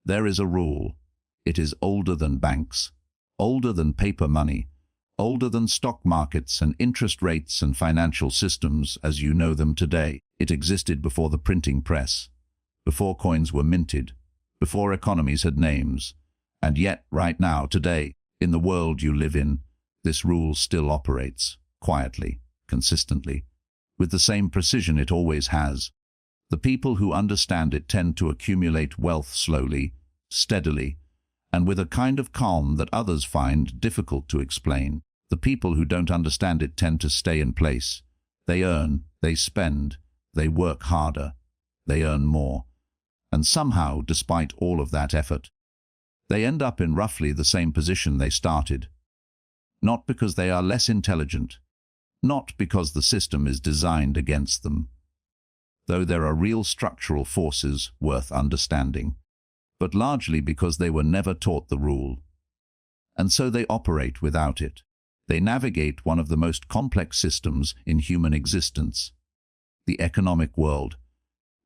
There is a rule. It is older than banks, older than paper money, older than stock markets and interest rates and financial systems as you know them today. It existed before the printing press, before coins were minted, before economies had names. And yet, right now, today, in the world you live in, this rule still operates, quietly, consistently, with the same precision it always has. The people who understand it tend to accumulate wealth slowly, steadily, and with a kind of calm that others find difficult to explain. The people who don't understand it tend to stay in place. They earn, they spend, they work harder, they earn more. And somehow, despite all of that effort, they end up in roughly the same position they started. Not because they are less intelligent, not because the system is designed against them, though there are real structural forces worth understanding, but largely because they were never taught the rule. And so they operate without it. They navigate one of the most complex systems in human existence, the economic world,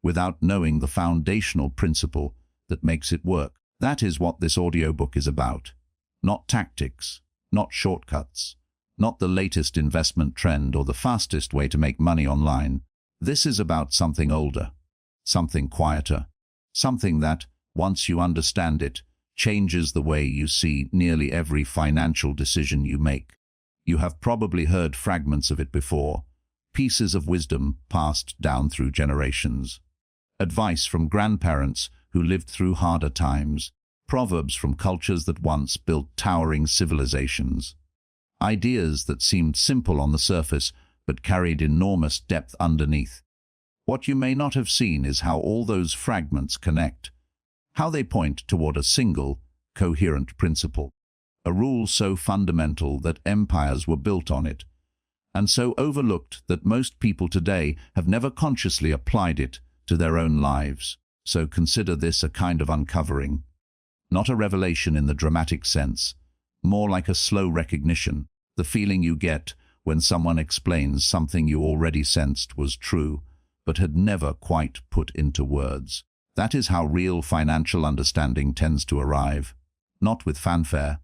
without knowing the foundational principle that makes it work. That is what this audiobook is about. Not tactics, not shortcuts, not the latest investment trend or the fastest way to make money online. This is about something older, something quieter, something that, once you understand it, changes the way you see nearly every financial decision you make. You have probably heard fragments of it before, pieces of wisdom passed down through generations, advice from grandparents who lived through harder times, proverbs from cultures that once built towering civilizations, ideas that seemed simple on the surface but carried enormous depth underneath. What you may not have seen is how all those fragments connect, how they point toward a single, coherent principle, a rule so fundamental that empires were built on it, and so overlooked that most people today have never consciously applied it to their own lives. So consider this a kind of uncovering, not a revelation in the dramatic sense, more like a slow recognition, the feeling you get when someone explains something you already sensed was true, but had never quite put into words. That is how real financial understanding tends to arrive, not with fanfare,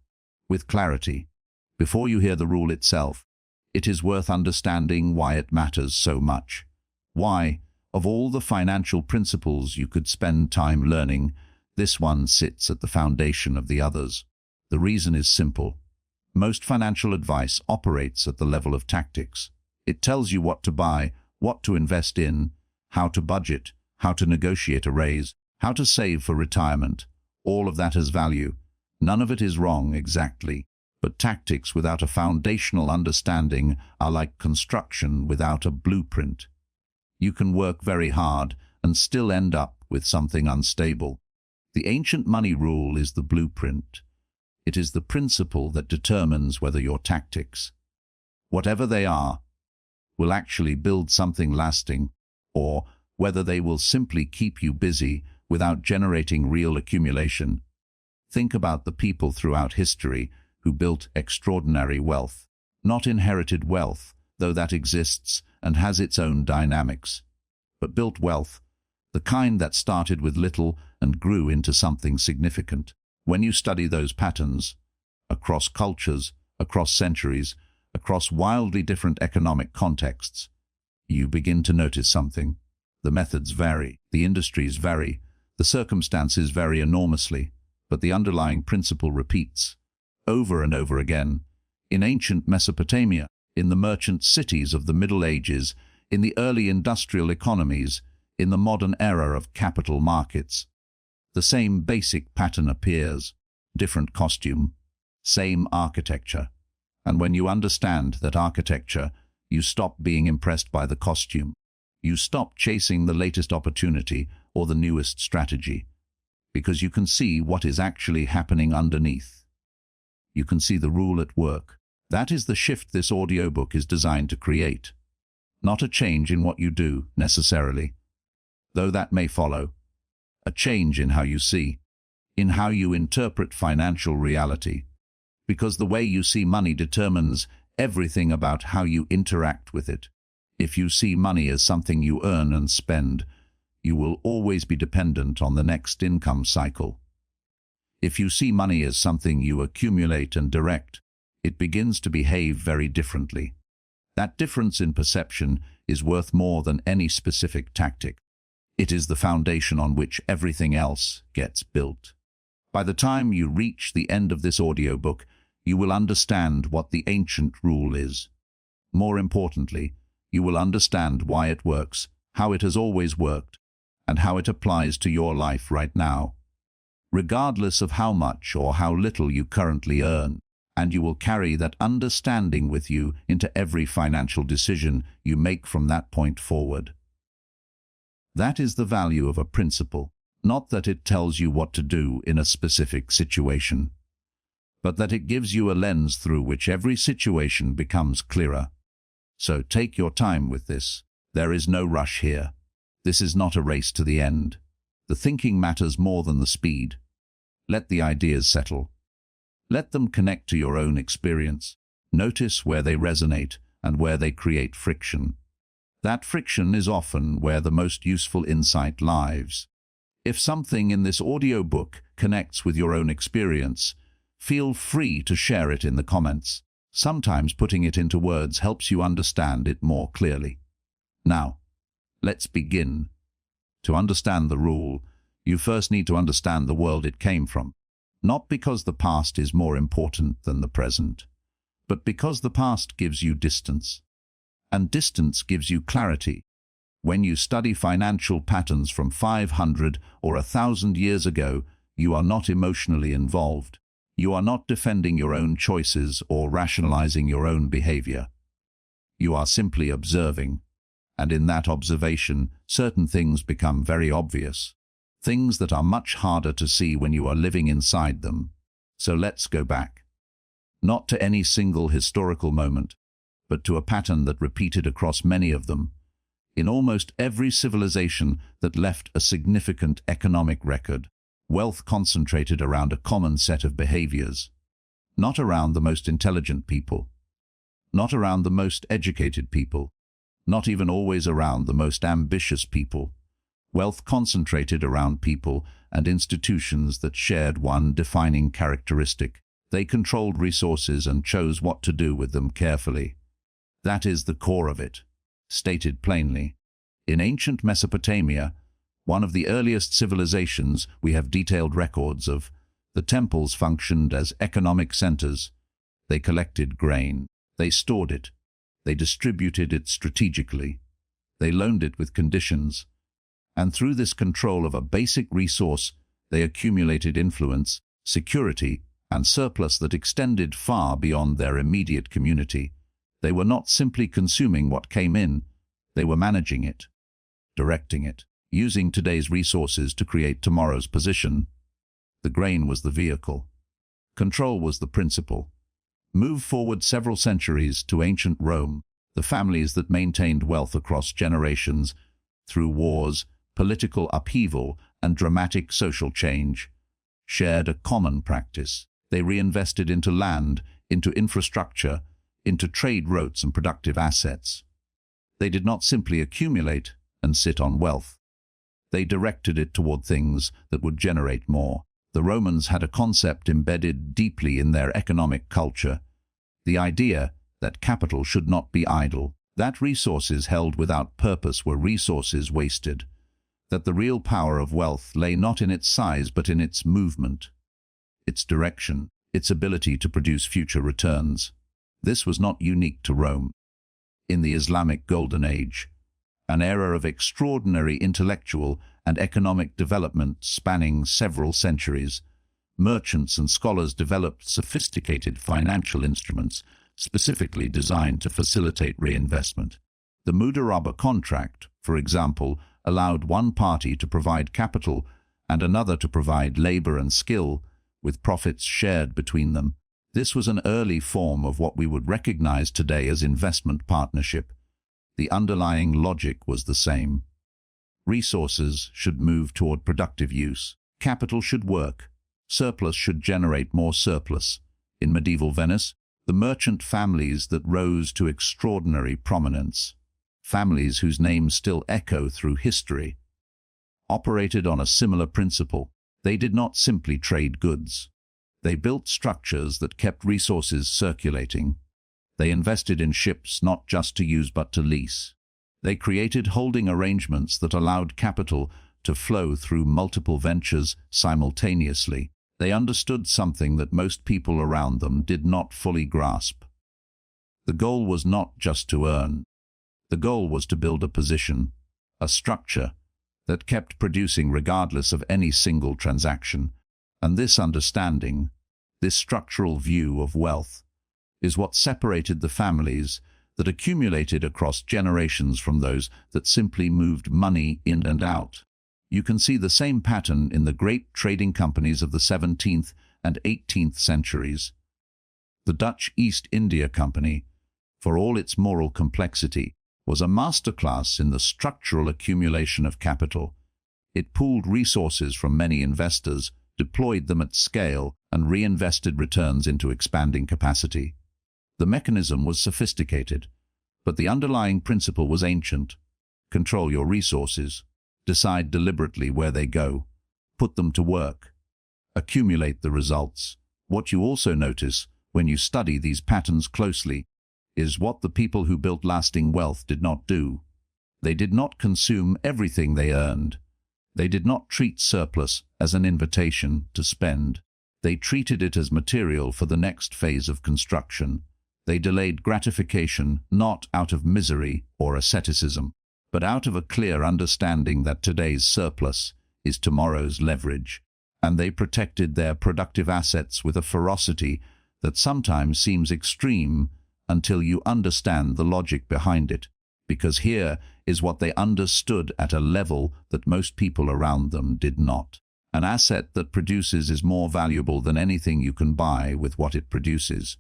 with clarity. Before you hear the rule itself, it is worth understanding why it matters so much. Why, of all the financial principles you could spend time learning, this one sits at the foundation of the others. The reason is simple. Most financial advice operates at the level of tactics. It tells you what to buy, what to invest in, how to budget, how to negotiate a raise, how to save for retirement. All of that has value. None of it is wrong exactly. But tactics without a foundational understanding are like construction without a blueprint. You can work very hard and still end up with something unstable. The ancient money rule is the blueprint. It is the principle that determines whether your tactics, whatever they are, will actually build something lasting, or whether they will simply keep you busy without generating real accumulation. Think about the people throughout history who built extraordinary wealth, not inherited wealth, though that exists and has its own dynamics, but built wealth, the kind that started with little and grew into something significant. When you study those patterns, across cultures, across centuries, across wildly different economic contexts, you begin to notice something. The methods vary, the industries vary, the circumstances vary enormously, but the underlying principle repeats, over and over again, in ancient Mesopotamia, in the merchant cities of the Middle Ages, in the early industrial economies, in the modern era of capital markets. The same basic pattern appears, different costume, same architecture. And when you understand that architecture, you stop being impressed by the costume. You stop chasing the latest opportunity or the newest strategy, because you can see what is actually happening underneath. You can see the rule at work. That is the shift this audiobook is designed to create. Not a change in what you do, necessarily, though that may follow. A change in how you see, in how you interpret financial reality, because the way you see money determines everything about how you interact with it. If you see money as something you earn and spend, you will always be dependent on the next income cycle. If you see money as something you accumulate and direct, it begins to behave very differently. That difference in perception is worth more than any specific tactic. It is the foundation on which everything else gets built. By the time you reach the end of this audiobook, you will understand what the ancient rule is. More importantly, you will understand why it works, how it has always worked, and how it applies to your life right now, regardless of how much or how little you currently earn, and you will carry that understanding with you into every financial decision you make from that point forward. That is the value of a principle, not that it tells you what to do in a specific situation, but that it gives you a lens through which every situation becomes clearer. So take your time with this. There is no rush here. This is not a race to the end. The thinking matters more than the speed. Let the ideas settle. Let them connect to your own experience. Notice where they resonate and where they create friction. That friction is often where the most useful insight lies. If something in this audiobook connects with your own experience, feel free to share it in the comments. Sometimes putting it into words helps you understand it more clearly. Now, let's begin. To understand the rule, you first need to understand the world it came from. Not because the past is more important than the present, but because the past gives you distance. And distance gives you clarity. When you study financial patterns from 500 or 1,000 years ago, you are not emotionally involved. You are not defending your own choices or rationalizing your own behavior. You are simply observing. And in that observation, certain things become very obvious. Things that are much harder to see when you are living inside them. So let's go back. Not to any single historical moment, but to a pattern that repeated across many of them, in almost every civilization that left a significant economic record. Wealth concentrated around a common set of behaviors, not around the most intelligent people, not around the most educated people, not even always around the most ambitious people. Wealth concentrated around people and institutions that shared one defining characteristic. They controlled resources and chose what to do with them carefully. That is the core of it. Stated plainly, in ancient Mesopotamia, one of the earliest civilizations we have detailed records of, the temples functioned as economic centers. They collected grain. They stored it. They distributed it strategically. They loaned it with conditions. And through this control of a basic resource, they accumulated influence, security, and surplus that extended far beyond their immediate community. They were not simply consuming what came in. They were managing it, directing it, using today's resources to create tomorrow's position. The grain was the vehicle. Control was the principle. Move forward several centuries to ancient Rome. The families that maintained wealth across generations, through wars, political upheaval, and dramatic social change, shared a common practice. They reinvested into land, into infrastructure, into trade routes and productive assets. They did not simply accumulate and sit on wealth. They directed it toward things that would generate more. The Romans had a concept embedded deeply in their economic culture, the idea that capital should not be idle, that resources held without purpose were resources wasted, that the real power of wealth lay not in its size but in its movement, its direction, its ability to produce future returns. This was not unique to Rome. In the Islamic Golden Age, an era of extraordinary intellectual and economic development spanning several centuries, merchants and scholars developed sophisticated financial instruments specifically designed to facilitate reinvestment. The Mudaraba contract, for example, allowed one party to provide capital and another to provide labor and skill, with profits shared between them. This was an early form of what we would recognize today as investment partnership. The underlying logic was the same. Resources should move toward productive use. Capital should work. Surplus should generate more surplus. In medieval Venice, the merchant families that rose to extraordinary prominence, families whose names still echo through history, operated on a similar principle. They did not simply trade goods. They built structures that kept resources circulating. They invested in ships not just to use but to lease. They created holding arrangements that allowed capital to flow through multiple ventures simultaneously. They understood something that most people around them did not fully grasp. The goal was not just to earn. The goal was to build a position, a structure, that kept producing regardless of any single transaction. And this understanding, this structural view of wealth, is what separated the families that accumulated across generations from those that simply moved money in and out. You can see the same pattern in the great trading companies of the 17th and 18th centuries. The Dutch East India Company, for all its moral complexity, was a masterclass in the structural accumulation of capital. It pooled resources from many investors, deployed them at scale, and reinvested returns into expanding capacity. The mechanism was sophisticated, but the underlying principle was ancient. Control your resources. Decide deliberately where they go. Put them to work. Accumulate the results. What you also notice when you study these patterns closely is what the people who built lasting wealth did not do. They did not consume everything they earned. They did not treat surplus as an invitation to spend. They treated it as material for the next phase of construction. They delayed gratification not out of misery or asceticism, but out of a clear understanding that today's surplus is tomorrow's leverage. And they protected their productive assets with a ferocity that sometimes seems extreme until you understand the logic behind it, because here is what they understood at a level that most people around them did not. An asset that produces is more valuable than anything you can buy with what it produces.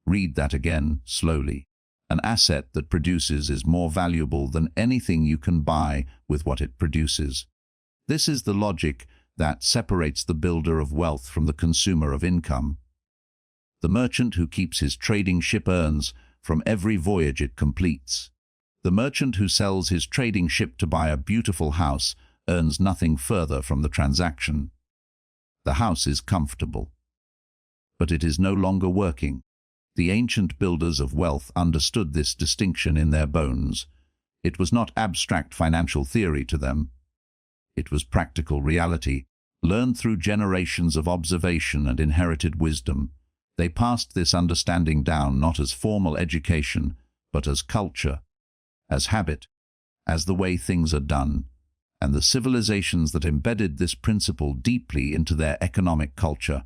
Read that again, slowly. An asset that produces is more valuable than anything you can buy with what it produces. This is the logic that separates the builder of wealth from the consumer of income. The merchant who keeps his trading ship earns from every voyage it completes. The merchant who sells his trading ship to buy a beautiful house earns nothing further from the transaction. The house is comfortable, but it is no longer working. The ancient builders of wealth understood this distinction in their bones. It was not abstract financial theory to them. It was practical reality, learned through generations of observation and inherited wisdom. They passed this understanding down not as formal education, but as culture, as habit, as the way things are done. And the civilizations that embedded this principle deeply into their economic culture,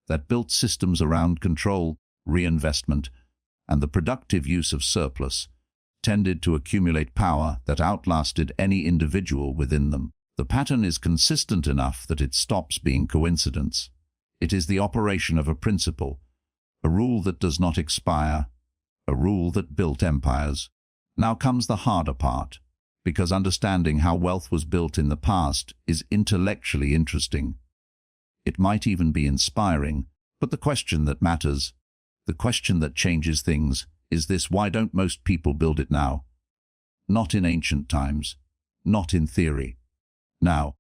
that built systems around control, reinvestment, and the productive use of surplus, tended to accumulate power that outlasted any individual within them. The pattern is consistent enough that it stops being coincidence. It is the operation of a principle, a rule that does not expire, a rule that built empires. Now comes the harder part, because understanding how wealth was built in the past is intellectually interesting. It might even be inspiring, but the question that matters, the question that changes things, is this: why don't most people build it now? Not in ancient times, not in theory. Now,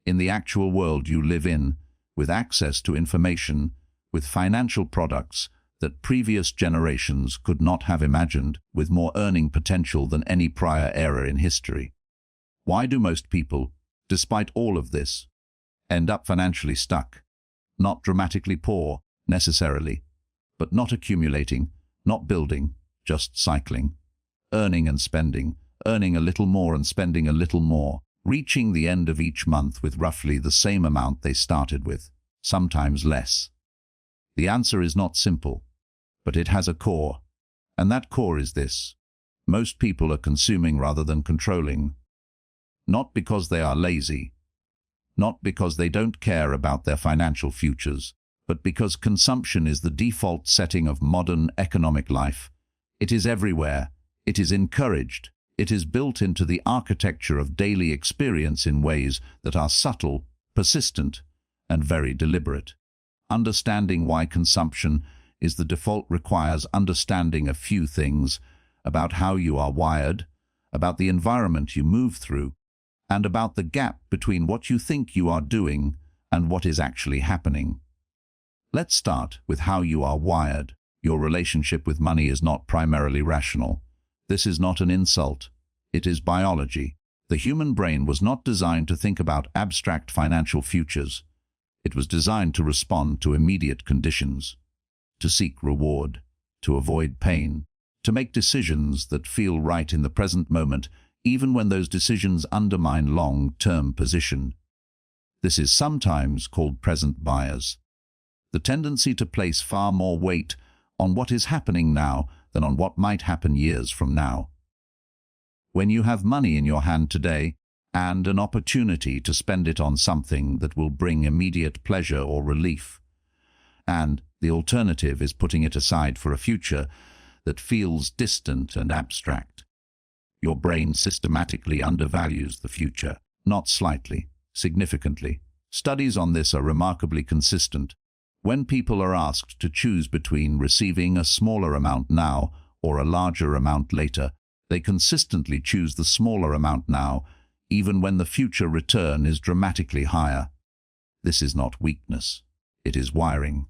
in the actual world you live in, with access to information, with financial products that previous generations could not have imagined, with more earning potential than any prior era in history. Why do most people, despite all of this, end up financially stuck? Not dramatically poor, necessarily, but not accumulating, not building, just cycling, earning and spending, earning a little more and spending a little more, reaching the end of each month with roughly the same amount they started with, sometimes less. The answer is not simple, but it has a core, and that core is this: most people are consuming rather than controlling, not because they are lazy, not because they don't care about their financial futures, but because consumption is the default setting of modern economic life. It is everywhere, it is encouraged, it is built into the architecture of daily experience in ways that are subtle, persistent, and very deliberate. Understanding why consumption is the default requires understanding a few things about how you are wired, about the environment you move through, and about the gap between what you think you are doing and what is actually happening. Let's start with how you are wired. Your relationship with money is not primarily rational. This is not an insult. It is biology. The human brain was not designed to think about abstract financial futures. It was designed to respond to immediate conditions, to seek reward, to avoid pain, to make decisions that feel right in the present moment, even when those decisions undermine long-term position. This is sometimes called present bias, the tendency to place far more weight on what is happening now than on what might happen years from now. When you have money in your hand today and an opportunity to spend it on something that will bring immediate pleasure or relief, and the alternative is putting it aside for a future that feels distant and abstract, your brain systematically undervalues the future, not slightly, significantly. Studies on this are remarkably consistent. When people are asked to choose between receiving a smaller amount now or a larger amount later, they consistently choose the smaller amount now, even when the future return is dramatically higher. This is not weakness. It is wiring.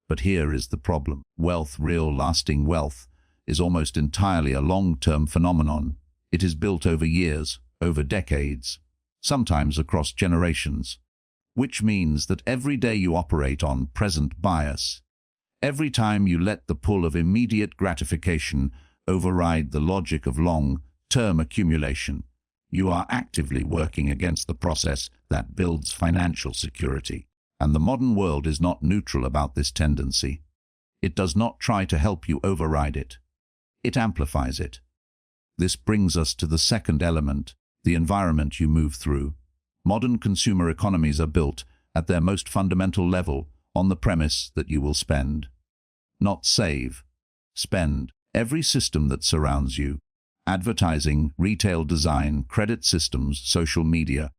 But here is the problem. Wealth, real lasting wealth, is almost entirely a long-term phenomenon. It is built over years, over decades, sometimes across generations, which means that every day you operate on present bias. Every time you let the pull of immediate gratification override the logic of long-term accumulation, you are actively working against the process that builds financial security. And the modern world is not neutral about this tendency. It does not try to help you override it. It amplifies it. This brings us to the second element, the environment you move through. Modern consumer economies are built, at their most fundamental level, on the premise that you will spend. Not save. Spend. Every system that surrounds you, advertising, retail design, credit systems, social media,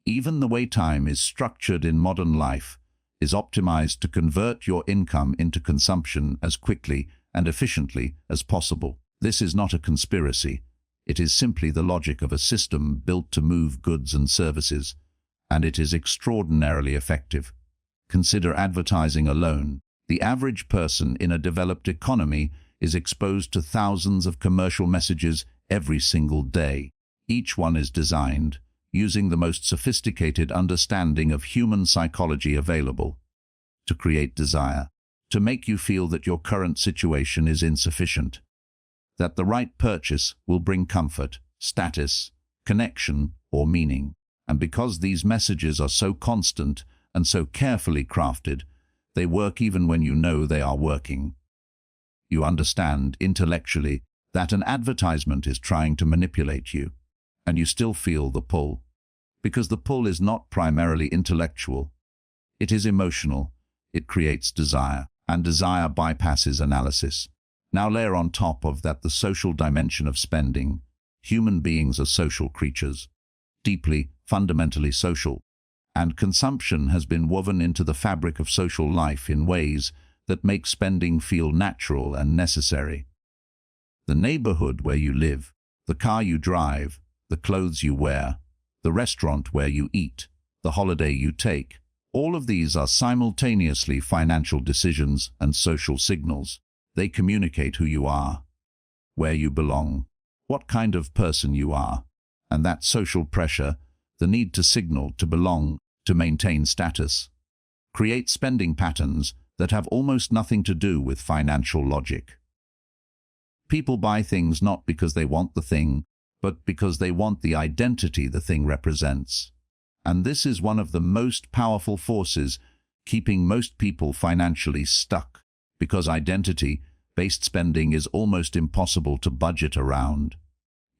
even the way time is structured in modern life, is optimized to convert your income into consumption as quickly and efficiently as possible. This is not a conspiracy. It is simply the logic of a system built to move goods and services, and it is extraordinarily effective. Consider advertising alone. The average person in a developed economy is exposed to thousands of commercial messages every single day. Each one is designed using the most sophisticated understanding of human psychology available to create desire, to make you feel that your current situation is insufficient, that the right purchase will bring comfort, status, connection, or meaning. And because these messages are so constant and so carefully crafted, they work even when you know they are working. You understand intellectually that an advertisement is trying to manipulate you, and you still feel the pull. Because the pull is not primarily intellectual. It is emotional. It creates desire, and desire bypasses analysis. Now layer on top of that the social dimension of spending. Human beings are social creatures, deeply, fundamentally social, and consumption has been woven into the fabric of social life in ways that make spending feel natural and necessary. The neighborhood where you live, the car you drive, the clothes you wear, the restaurant where you eat, the holiday you take, all of these are simultaneously financial decisions and social signals. They communicate who you are, where you belong, what kind of person you are, and that social pressure, the need to signal, to belong, to maintain status, create spending patterns that have almost nothing to do with financial logic. People buy things not because they want the thing, but because they want the identity the thing represents. And this is one of the most powerful forces keeping most people financially stuck, because identity-based spending is almost impossible to budget around.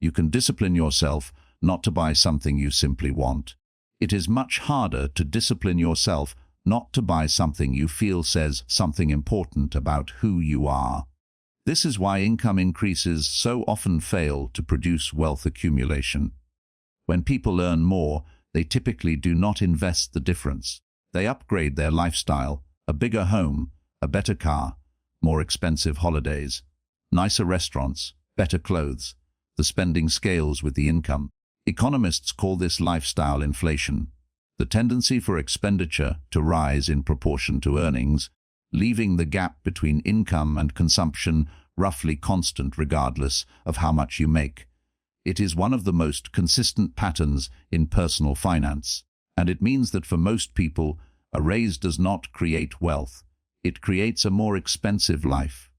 You can discipline yourself not to buy something you simply want. It is much harder to discipline yourself not to buy something you feel says something important about who you are. This is why income increases so often fail to produce wealth accumulation. When people earn more, they typically do not invest the difference. They upgrade their lifestyle, a bigger home, a better car, more expensive holidays, nicer restaurants, better clothes. The spending scales with the income. Economists call this lifestyle inflation, the tendency for expenditure to rise in proportion to earnings, leaving the gap between income and consumption roughly constant regardless of how much you make. It is one of the most consistent patterns in personal finance, and it means that for most people, a raise does not create wealth. It creates a more expensive life,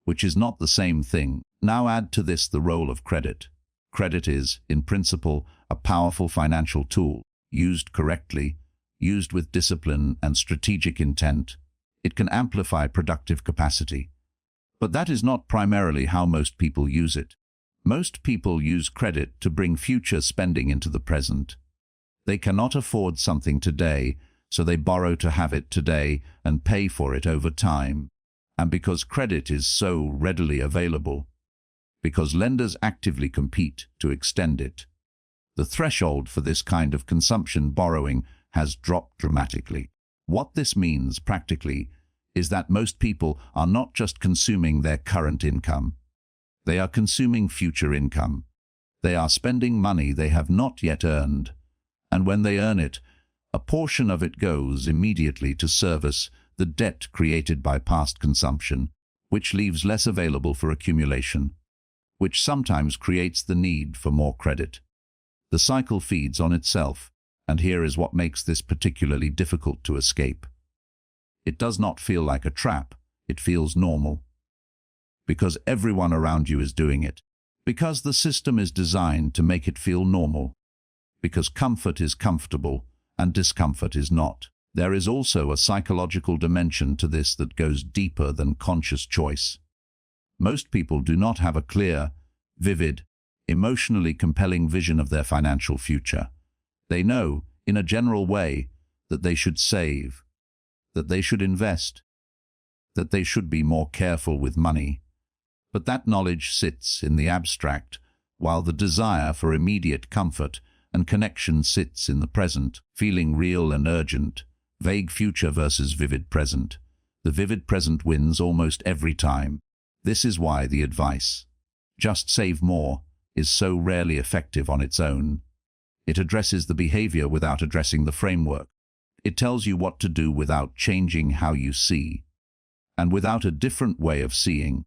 which is not the same thing. Now add to this the role of credit. Credit is, in principle, a powerful financial tool. Used correctly, used with discipline and strategic intent, it can amplify productive capacity. But that is not primarily how most people use it. Most people use credit to bring future spending into the present. They cannot afford something today, so they borrow to have it today and pay for it over time. And because credit is so readily available, because lenders actively compete to extend it, the threshold for this kind of consumption borrowing has dropped dramatically. What this means practically is that most people are not just consuming their current income. They are consuming future income. They are spending money they have not yet earned, and when they earn it, a portion of it goes immediately to service the debt created by past consumption, which leaves less available for accumulation, which sometimes creates the need for more credit. The cycle feeds on itself, and here is what makes this particularly difficult to escape. It does not feel like a trap, it feels normal. Because everyone around you is doing it. Because the system is designed to make it feel normal. Because comfort is comfortable and discomfort is not. There is also a psychological dimension to this that goes deeper than conscious choice. Most people do not have a clear, vivid, emotionally compelling vision of their financial future. They know, in a general way, that they should save, that they should invest, that they should be more careful with money. But that knowledge sits in the abstract, while the desire for immediate comfort and connection sits in the present, feeling real and urgent, vague future versus vivid present. The vivid present wins almost every time. This is why the advice, just save more, is so rarely effective on its own. It addresses the behavior without addressing the framework. It tells you what to do without changing how you see. And without a different way of seeing,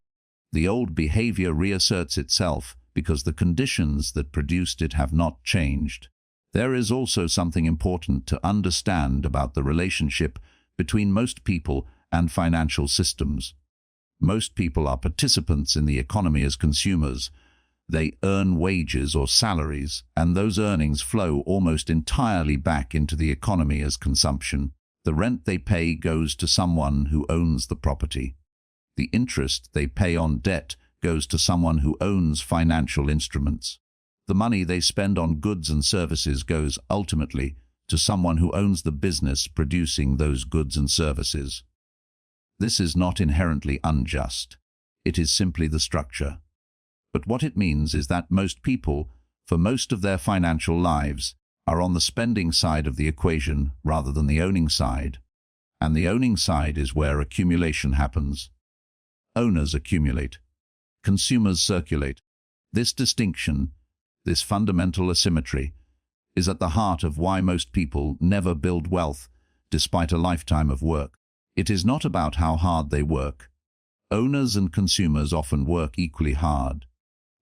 the old behavior reasserts itself because the conditions that produced it have not changed. There is also something important to understand about the relationship between most people and financial systems. Most people are participants in the economy as consumers. They earn wages or salaries, and those earnings flow almost entirely back into the economy as consumption. The rent they pay goes to someone who owns the property. The interest they pay on debt goes to someone who owns financial instruments. The money they spend on goods and services goes ultimately to someone who owns the business producing those goods and services. This is not inherently unjust. It is simply the structure. But what it means is that most people, for most of their financial lives, are on the spending side of the equation rather than the owning side. And the owning side is where accumulation happens. Owners accumulate. Consumers circulate. This distinction, this fundamental asymmetry, is at the heart of why most people never build wealth despite a lifetime of work. It is not about how hard they work. Owners and consumers often work equally hard.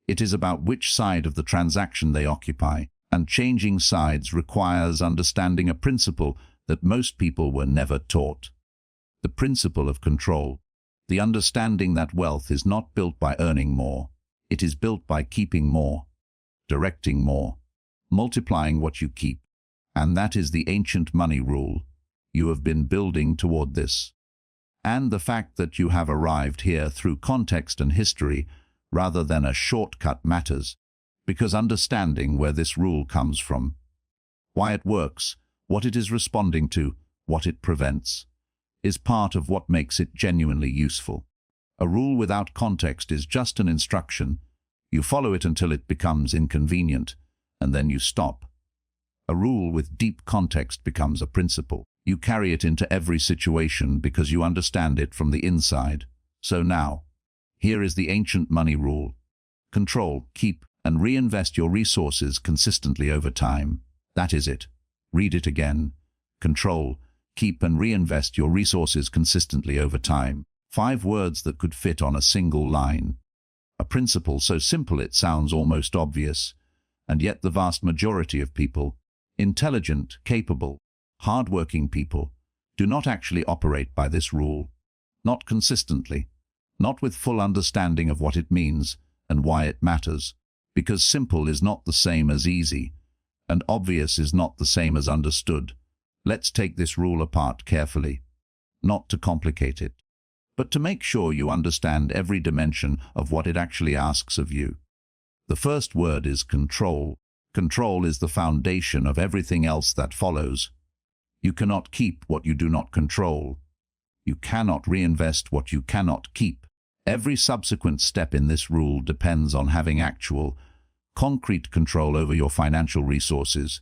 It is about which side of the transaction they occupy, and changing sides requires understanding a principle that most people were never taught. The principle of control. The understanding that wealth is not built by earning more. It is built by keeping more, directing more, multiplying what you keep. And that is the ancient money rule. You have been building toward this. And the fact that you have arrived here through context and history rather than a shortcut matters, because understanding where this rule comes from, why it works, what it is responding to, what it prevents, is part of what makes it genuinely useful. A rule without context is just an instruction. You follow it until it becomes inconvenient, and then you stop. A rule with deep context becomes a principle. You carry it into every situation because you understand it from the inside. So now, here is the ancient money rule. Control, keep, and reinvest your resources consistently over time. That is it. Read it again. Control, keep and reinvest your resources consistently over time. 5 words that could fit on a single line. A principle so simple it sounds almost obvious, and yet the vast majority of people, intelligent, capable, hard-working people, do not actually operate by this rule. Not consistently, not with full understanding of what it means and why it matters, because simple is not the same as easy, and obvious is not the same as understood. Let's take this rule apart carefully, not to complicate it, but to make sure you understand every dimension of what it actually asks of you. The first word is control. Control is the foundation of everything else that follows. You cannot keep what you do not control. You cannot reinvest what you cannot keep. Every subsequent step in this rule depends on having actual, concrete control over your financial resources.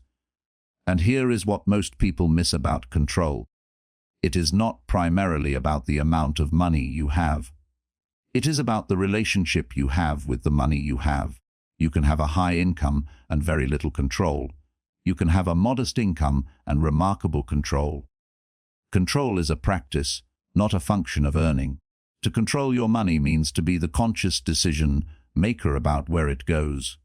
And here is what most people miss about control. It is not primarily about the amount of money you have. It is about the relationship you have with the money you have. You can have a high income and very little control. You can have a modest income and remarkable control. Control is a practice, not a function of earning. To control your money means to be the conscious decision maker about where it goes,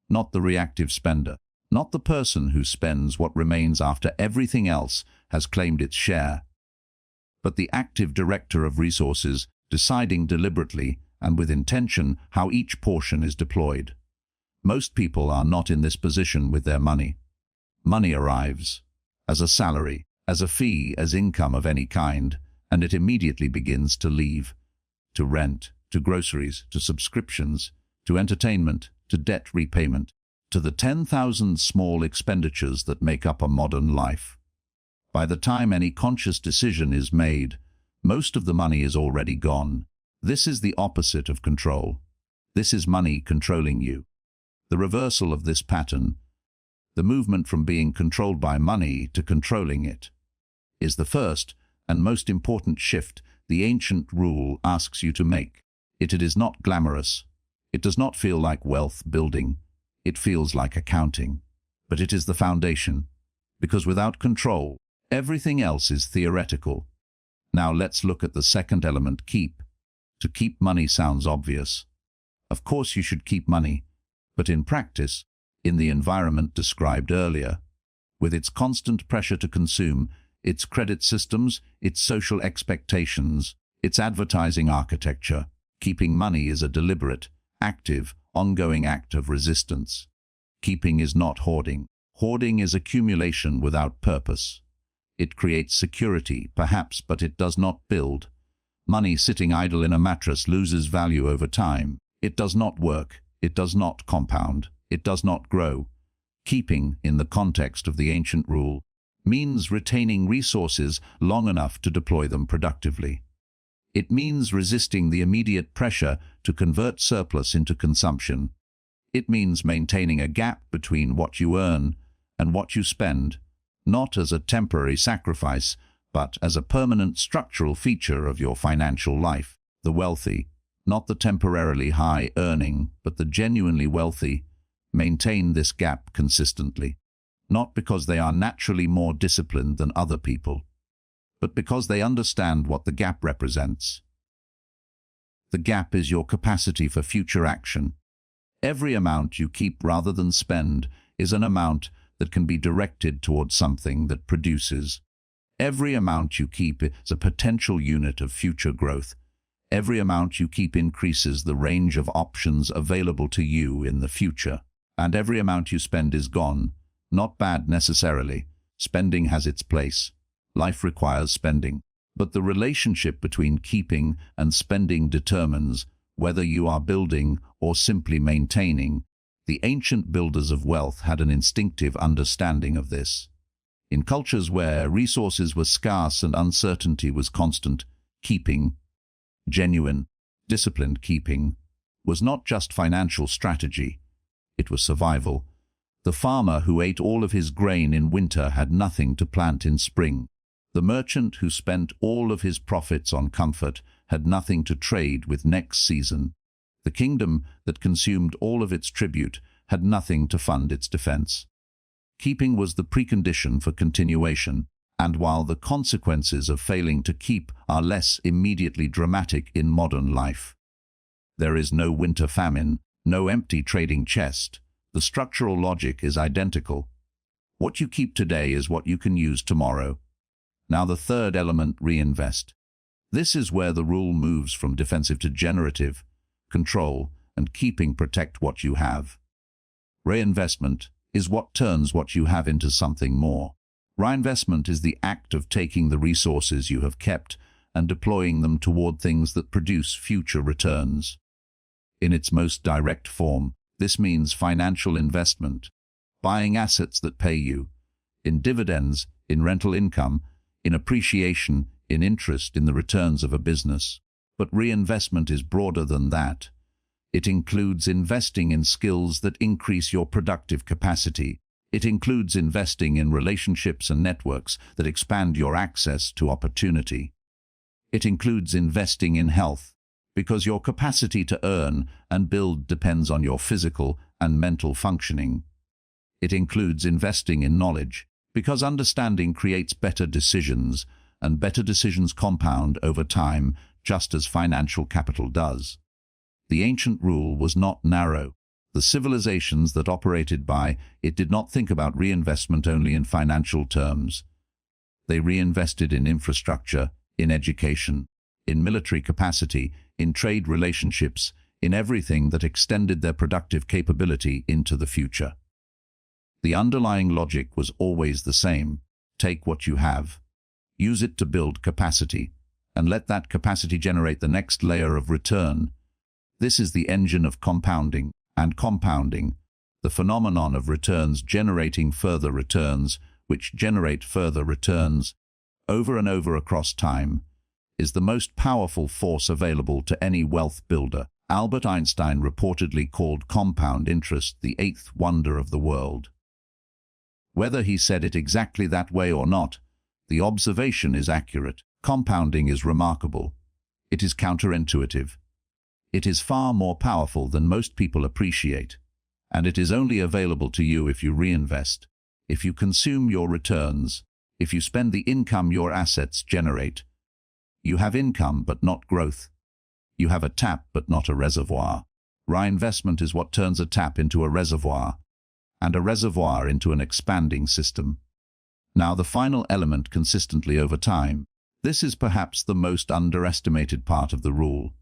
not the reactive spender, not the person who spends what remains after everything else has claimed its share, but the active director of resources, deciding deliberately and with intention how each portion is deployed. Most people are not in this position with their money. Money arrives as a salary, as a fee, as income of any kind, and it immediately begins to leave, to rent, to groceries, to subscriptions, to entertainment, to debt repayment, to the 10,000 small expenditures that make up a modern life. By the time any conscious decision is made, most of the money is already gone. This is the opposite of control. This is money controlling you. The reversal of this pattern, the movement from being controlled by money to controlling it, is the first and most important shift the ancient rule asks you to make. It is not glamorous. It does not feel like wealth building. It feels like accounting. But it is the foundation, because without control, everything else is theoretical. Now let's look at the second element, keep. To keep money sounds obvious. Of course you should keep money, but in practice, in the environment described earlier, with its constant pressure to consume, its credit systems, its social expectations, its advertising architecture, keeping money is a deliberate, active, ongoing act of resistance. Keeping is not hoarding. Hoarding is accumulation without purpose. It creates security, perhaps, but it does not build. Money sitting idle in a mattress loses value over time. It does not work. It does not compound. It does not grow. Keeping, in the context of the ancient rule, means retaining resources long enough to deploy them productively. It means resisting the immediate pressure to convert surplus into consumption. It means maintaining a gap between what you earn and what you spend, not as a temporary sacrifice, but as a permanent structural feature of your financial life. The wealthy, not the temporarily high earning, but the genuinely wealthy, maintain this gap consistently, not because they are naturally more disciplined than other people, but because they understand what the gap represents. The gap is your capacity for future action. Every amount you keep rather than spend is an amount that can be directed towards something that produces. Every amount you keep is a potential unit of future growth. Every amount you keep increases the range of options available to you in the future. And every amount you spend is gone. Not bad necessarily. Spending has its place. Life requires spending. But the relationship between keeping and spending determines whether you are building or simply maintaining. The ancient builders of wealth had an instinctive understanding of this. In cultures where resources were scarce and uncertainty was constant, keeping, genuine, disciplined keeping, was not just financial strategy. It was survival. The farmer who ate all of his grain in winter had nothing to plant in spring. The merchant who spent all of his profits on comfort had nothing to trade with next season. The kingdom that consumed all of its tribute had nothing to fund its defense. Keeping was the precondition for continuation, and while the consequences of failing to keep are less immediately dramatic in modern life, there is no winter famine, no empty trading chest. The structural logic is identical. What you keep today is what you can use tomorrow. Now the third element, reinvest. This is where the rule moves from defensive to generative. Control and keeping protect what you have. Reinvestment is what turns what you have into something more. Reinvestment is the act of taking the resources you have kept and deploying them toward things that produce future returns. In its most direct form, this means financial investment, buying assets that pay you, in dividends, in rental income, in appreciation, in interest, in the returns of a business. But reinvestment is broader than that. It includes investing in skills that increase your productive capacity. It includes investing in relationships and networks that expand your access to opportunity. It includes investing in health, because your capacity to earn and build depends on your physical and mental functioning. It includes investing in knowledge, because understanding creates better decisions, and better decisions compound over time, just as financial capital does. The ancient rule was not narrow. The civilizations that operated by it did not think about reinvestment only in financial terms. They reinvested in infrastructure, in education, in military capacity, in trade relationships, in everything that extended their productive capability into the future. The underlying logic was always the same. Take what you have, use it to build capacity, and let that capacity generate the next layer of return. This is the engine of compounding, and compounding, the phenomenon of returns generating further returns, which generate further returns, over and over across time, is the most powerful force available to any wealth builder. Albert Einstein reportedly called compound interest the eighth wonder of the world. Whether he said it exactly that way or not, the observation is accurate. Compounding is remarkable. It is counterintuitive. It is far more powerful than most people appreciate, and it is only available to you if you reinvest, if you consume your returns, if you spend the income your assets generate. You have income but not growth. You have a tap but not a reservoir. Reinvestment is what turns a tap into a reservoir, and a reservoir into an expanding system. Now the final element, consistently over time. This is perhaps the most underestimated part of the rule,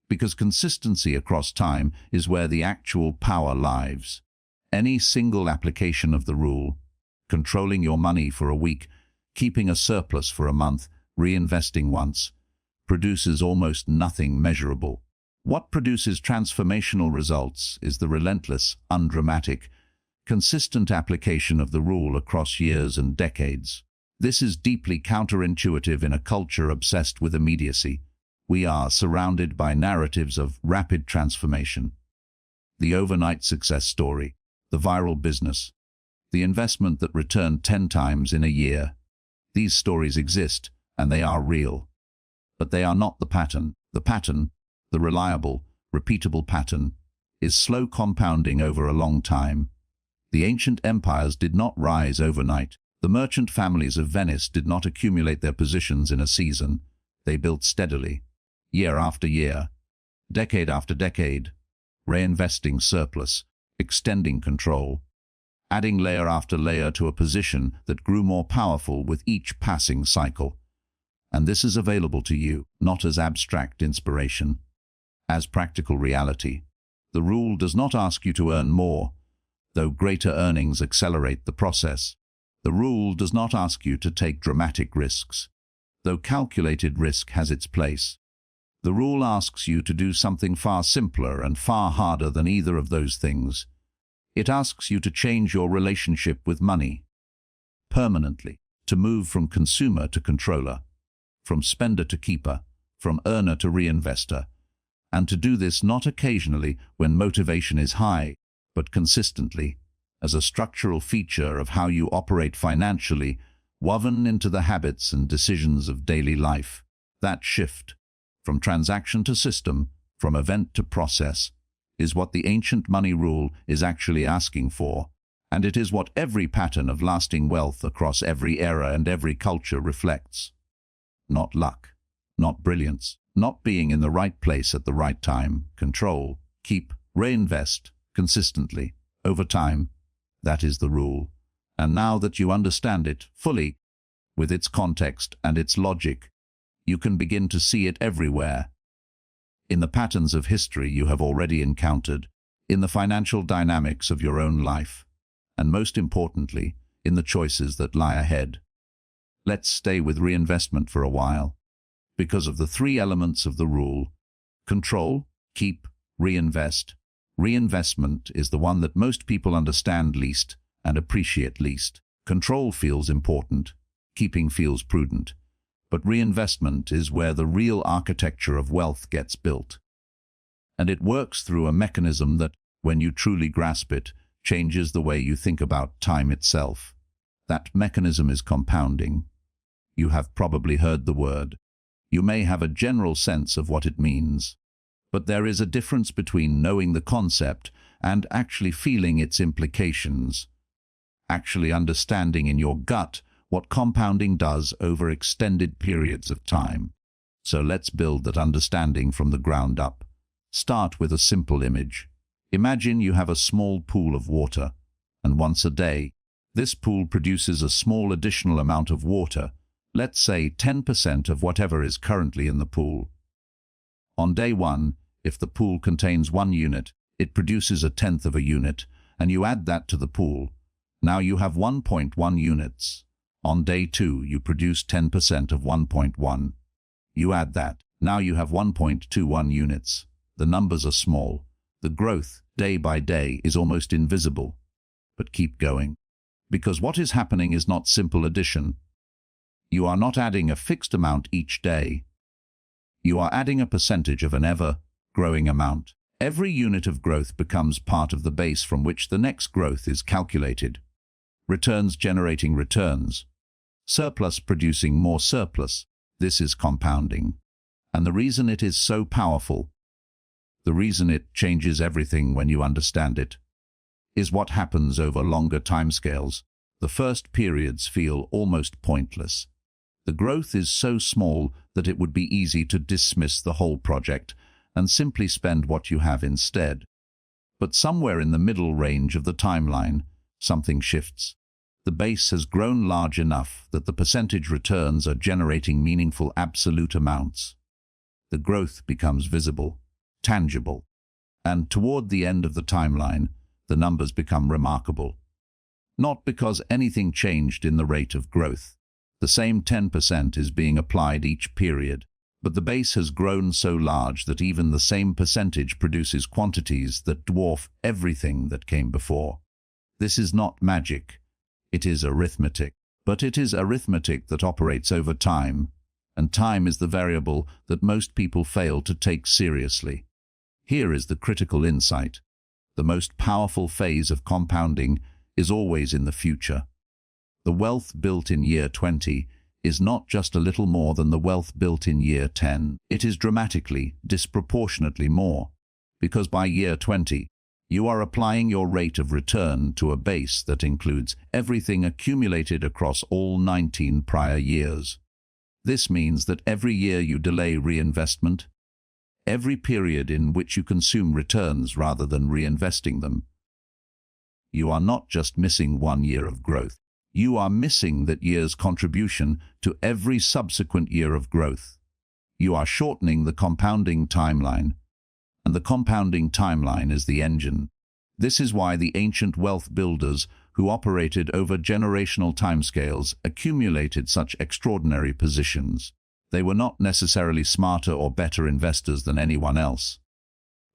because consistency across time is where the actual power lies. Any single application of the rule, controlling your money for a week, keeping a surplus for a month, reinvesting once, produces almost nothing measurable. What produces transformational results is the relentless, undramatic, consistent application of the rule across years and decades. This is deeply counterintuitive in a culture obsessed with immediacy. We are surrounded by narratives of rapid transformation. The overnight success story, the viral business, the investment that returned 10 times in a year. These stories exist, and they are real. But they are not the pattern. The pattern, the reliable, repeatable pattern, is slow compounding over a long time. The ancient empires did not rise overnight. The merchant families of Venice did not accumulate their positions in a season. They built steadily, year after year, decade after decade, reinvesting surplus, extending control, adding layer after layer to a position that grew more powerful with each passing cycle. And this is available to you, not as abstract inspiration, as practical reality. The rule does not ask you to earn more, though greater earnings accelerate the process. The rule does not ask you to take dramatic risks, though calculated risk has its place. The rule asks you to do something far simpler and far harder than either of those things. It asks you to change your relationship with money permanently, to move from consumer to controller, from spender to keeper, from earner to reinvestor, and to do this not occasionally when motivation is high, but consistently, as a structural feature of how you operate financially, woven into the habits and decisions of daily life. That shift, from transaction to system, from event to process, is what the ancient money rule is actually asking for, and it is what every pattern of lasting wealth across every era and every culture reflects. Not luck, not brilliance, not being in the right place at the right time. Control, keep, reinvest, consistently, over time. That is the rule. And now that you understand it fully, with its context and its logic, you can begin to see it everywhere. In the patterns of history you have already encountered, in the financial dynamics of your own life, and most importantly, in the choices that lie ahead. Let's stay with reinvestment for a while, because of the three elements of the rule: control, keep, reinvest. Reinvestment is the one that most people understand least and appreciate least. Control feels important, keeping feels prudent, but reinvestment is where the real architecture of wealth gets built. And it works through a mechanism that, when you truly grasp it, changes the way you think about time itself. That mechanism is compounding. You have probably heard the word. You may have a general sense of what it means. But there is a difference between knowing the concept and actually feeling its implications. Actually understanding in your gut what compounding does over extended periods of time. So let's build that understanding from the ground up. Start with a simple image. Imagine you have a small pool of water, and once a day, this pool produces a small additional amount of water, let's say 10% of whatever is currently in the pool. On day 1, if the pool contains 1 unit, it produces 1/10 of a unit, and you add that to the pool. Now you have 1.1 units. On day 2, you produce 10% of 1.1. You add that. Now you have 1.21 units. The numbers are small. The growth, day by day, is almost invisible. But keep going. Because what is happening is not simple addition. You are not adding a fixed amount each day. You are adding a percentage of an ever-growing amount. Every unit of growth becomes part of the base from which the next growth is calculated. Returns generating returns. Surplus producing more surplus. This is compounding. And the reason it is so powerful, the reason it changes everything when you understand it, is what happens over longer timescales. The first periods feel almost pointless. The growth is so small that it would be easy to dismiss the whole project and simply spend what you have instead. But somewhere in the middle range of the timeline, something shifts. The base has grown large enough that the percentage returns are generating meaningful absolute amounts. The growth becomes visible, tangible, and toward the end of the timeline, the numbers become remarkable. Not because anything changed in the rate of growth. The same 10% is being applied each period, but the base has grown so large that even the same percentage produces quantities that dwarf everything that came before. This is not magic. It is arithmetic. But it is arithmetic that operates over time, and time is the variable that most people fail to take seriously. Here is the critical insight. The most powerful phase of compounding is always in the future. The wealth built in year 20 is not just a little more than the wealth built in year 10. It is dramatically, disproportionately more, because by year 20, you are applying your rate of return to a base that includes everything accumulated across all 19 prior years. This means that every year you delay reinvestment, every period in which you consume returns rather than reinvesting them, you are not just missing 1 year of growth. You are missing that year's contribution to every subsequent year of growth. You are shortening the compounding timeline, and the compounding timeline is the engine. This is why the ancient wealth builders who operated over generational timescales accumulated such extraordinary positions. They were not necessarily smarter or better investors than anyone else,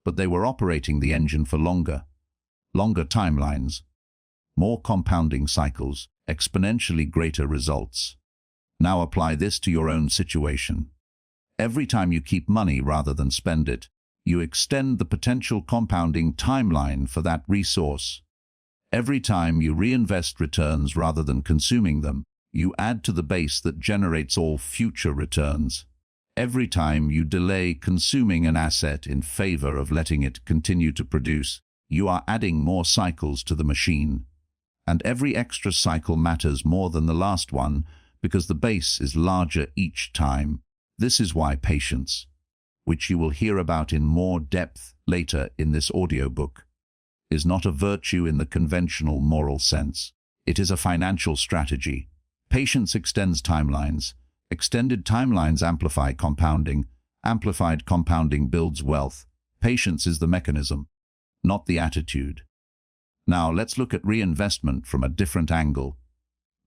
but they were operating the engine for longer timelines, more compounding cycles, exponentially greater results. Now apply this to your own situation. Every time you keep money rather than spend it, you extend the potential compounding timeline for that resource. Every time you reinvest returns rather than consuming them, you add to the base that generates all future returns. Every time you delay consuming an asset in favor of letting it continue to produce, you are adding more cycles to the machine. And every extra cycle matters more than the last one because the base is larger each time. This is why patience, which you will hear about in more depth later in this audiobook, is not a virtue in the conventional moral sense. It is a financial strategy. Patience extends timelines. Extended timelines amplify compounding. Amplified compounding builds wealth. Patience is the mechanism, not the attitude. Now let's look at reinvestment from a different angle.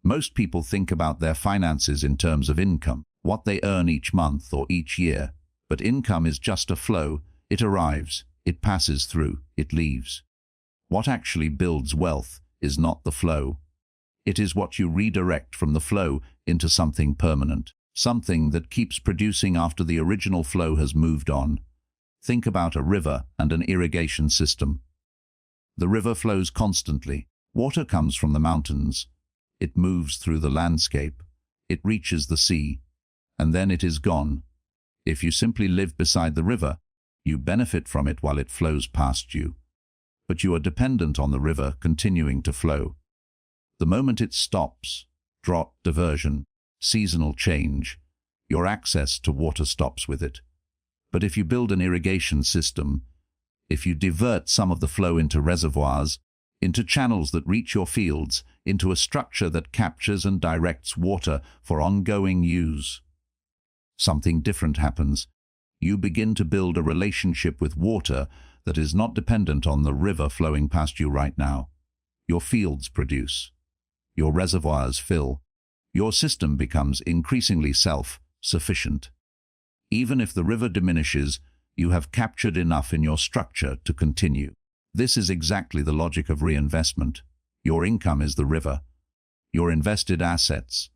Most people think about their finances in terms of income, what they earn each month or each year. But income is just a flow. It arrives, it passes through, it leaves. What actually builds wealth is not the flow. It is what you redirect from the flow into something permanent, something that keeps producing after the original flow has moved on. Think about a river and an irrigation system. The river flows constantly. Water comes from the mountains. It moves through the landscape. It reaches the sea, and then it is gone. If you simply live beside the river, you benefit from it while it flows past you. But you are dependent on the river continuing to flow. The moment it stops, drought, diversion, seasonal change, your access to water stops with it. But if you build an irrigation system, if you divert some of the flow into reservoirs, into channels that reach your fields, into a structure that captures and directs water for ongoing use, something different happens. You begin to build a relationship with water that is not dependent on the river flowing past you right now. Your fields produce. Your reservoirs fill. Your system becomes increasingly self-sufficient. Even if the river diminishes, you have captured enough in your structure to continue. This is exactly the logic of reinvestment. Your income is the river. Your invested assets,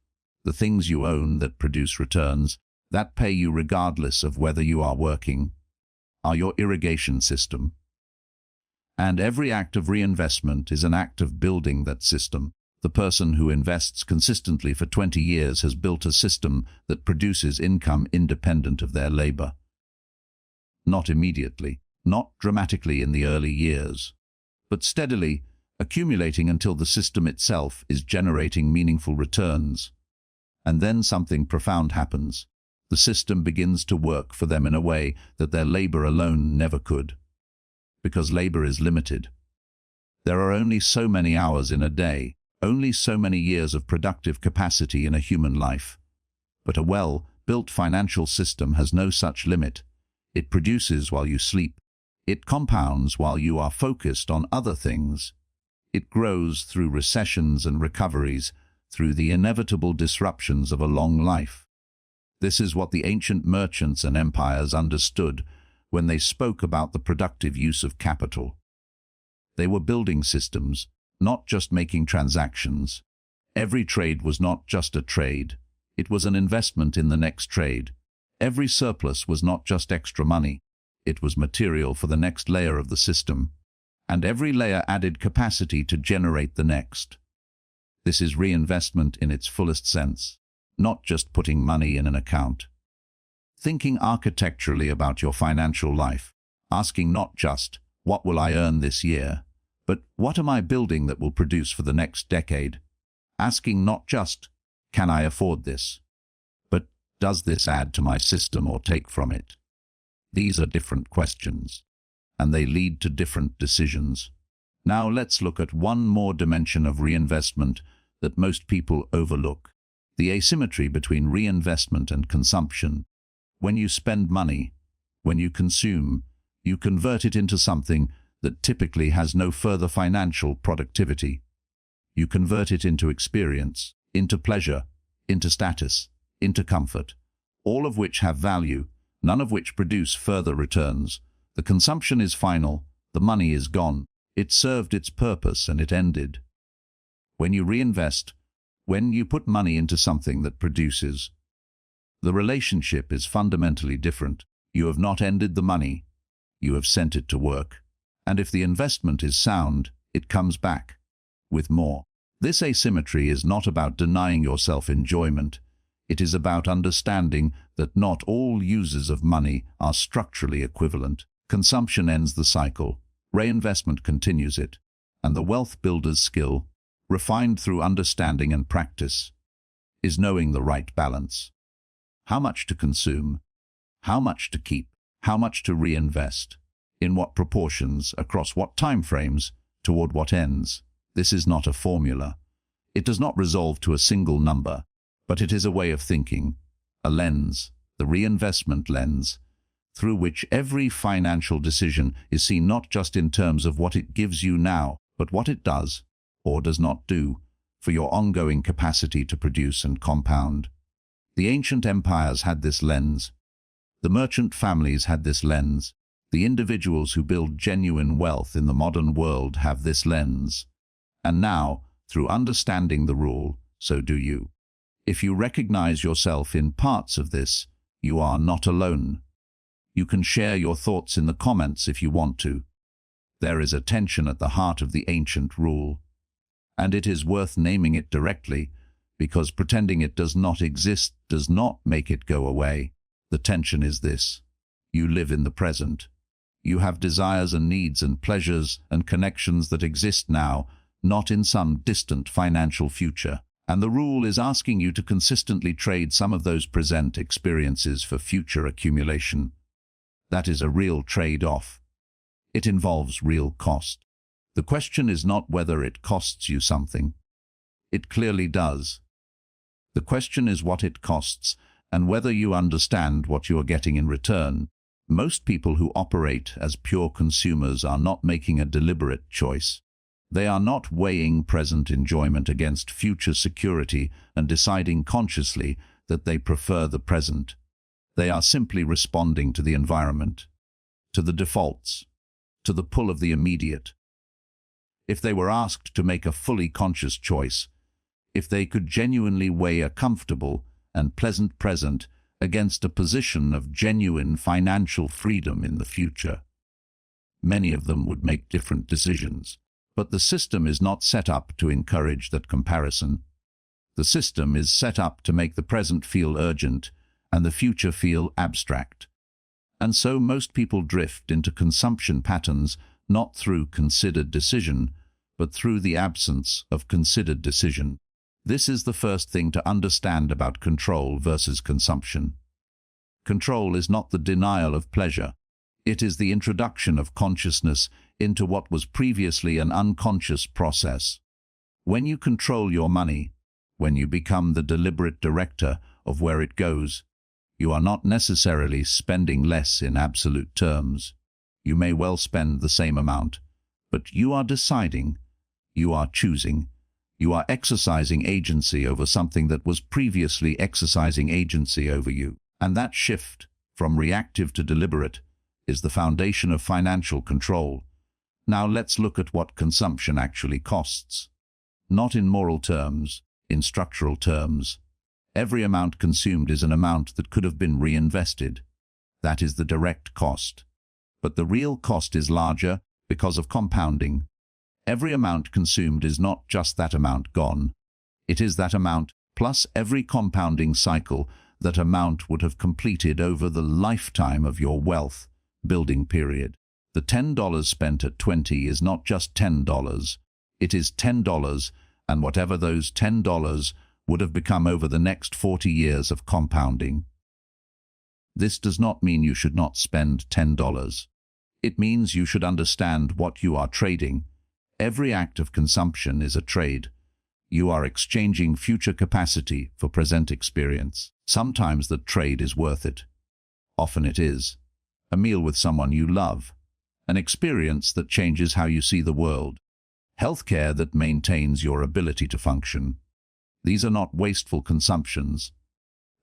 the things you own that produce returns, that pay you regardless of whether you are working, are your irrigation system. And every act of reinvestment is an act of building that system. The person who invests consistently for 20 years has built a system that produces income independent of their labor. Not immediately, not dramatically in the early years, but steadily, accumulating until the system itself is generating meaningful returns. And then something profound happens. The system begins to work for them in a way that their labor alone never could. Because labor is limited. There are only so many hours in a day, only so many years of productive capacity in a human life. But a well-built financial system has no such limit. It produces while you sleep. It compounds while you are focused on other things. It grows through recessions and recoveries, through the inevitable disruptions of a long life. This is what the ancient merchants and empires understood when they spoke about the productive use of capital. They were building systems, not just making transactions. Every trade was not just a trade. It was an investment in the next trade. Every surplus was not just extra money. It was material for the next layer of the system. And every layer added capacity to generate the next. This is reinvestment in its fullest sense, not just putting money in an account. Thinking architecturally about your financial life, asking not just, what will I earn this year, but what am I building that will produce for the next decade? Asking not just, can I afford this, but does this add to my system or take from it? These are different questions, and they lead to different decisions. Now let's look at one more dimension of reinvestment that most people overlook: the asymmetry between reinvestment and consumption. When you spend money, when you consume, you convert it into something that typically has no further financial productivity. You convert it into experience, into pleasure, into status, into comfort, all of which have value, none of which produce further returns. The consumption is final, the money is gone. It served its purpose and it ended. When you reinvest, when you put money into something that produces, the relationship is fundamentally different. You have not ended the money, you have sent it to work. And if the investment is sound, it comes back with more. This asymmetry is not about denying yourself enjoyment. It is about understanding that not all users of money are structurally equivalent. Consumption ends the cycle, reinvestment continues it, and the wealth builder's skill, refined through understanding and practice, is knowing the right balance. How much to consume, how much to keep, how much to reinvest, in what proportions, across what time frames, toward what ends. This is not a formula. It does not resolve to a single number, but it is a way of thinking, a lens, the reinvestment lens, through which every financial decision is seen not just in terms of what it gives you now, but what it does, or does not do, for your ongoing capacity to produce and compound. The ancient empires had this lens. The merchant families had this lens. The individuals who build genuine wealth in the modern world have this lens. And now, through understanding the rule, so do you. If you recognize yourself in parts of this, you are not alone. You can share your thoughts in the comments if you want to. There is a tension at the heart of the ancient rule, and it is worth naming it directly, because pretending it does not exist does not make it go away. The tension is this: you live in the present. You have desires and needs and pleasures and connections that exist now, not in some distant financial future. And the rule is asking you to consistently trade some of those present experiences for future accumulation. That is a real trade-off. It involves real cost. The question is not whether it costs you something. It clearly does. The question is what it costs and whether you understand what you are getting in return. Most people who operate as pure consumers are not making a deliberate choice. They are not weighing present enjoyment against future security and deciding consciously that they prefer the present. They are simply responding to the environment, to the defaults, to the pull of the immediate. If they were asked to make a fully conscious choice, if they could genuinely weigh a comfortable and pleasant present against a position of genuine financial freedom in the future, many of them would make different decisions. But the system is not set up to encourage that comparison. The system is set up to make the present feel urgent and the future feel abstract. And so most people drift into consumption patterns not through considered decision, but through the absence of considered decision. This is the first thing to understand about control versus consumption. Control is not the denial of pleasure. It is the introduction of consciousness into what was previously an unconscious process. When you control your money, when you become the deliberate director of where it goes, you are not necessarily spending less in absolute terms. You may well spend the same amount, but you are deciding, you are choosing, you are exercising agency over something that was previously exercising agency over you. And that shift from reactive to deliberate is the foundation of financial control. Now let's look at what consumption actually costs. Not in moral terms, in structural terms. Every amount consumed is an amount that could have been reinvested. That is the direct cost. But the real cost is larger because of compounding. Every amount consumed is not just that amount gone. It is that amount plus every compounding cycle that amount would have completed over the lifetime of your wealth building period. The $10 spent at 20 is not just $10. It is $10, and whatever those $10 would have become over the next 40 years of compounding. This does not mean you should not spend $10. It means you should understand what you are trading. Every act of consumption is a trade. You are exchanging future capacity for present experience. Sometimes the trade is worth it. Often it is. A meal with someone you love. An experience that changes how you see the world. Healthcare that maintains your ability to function. These are not wasteful consumptions.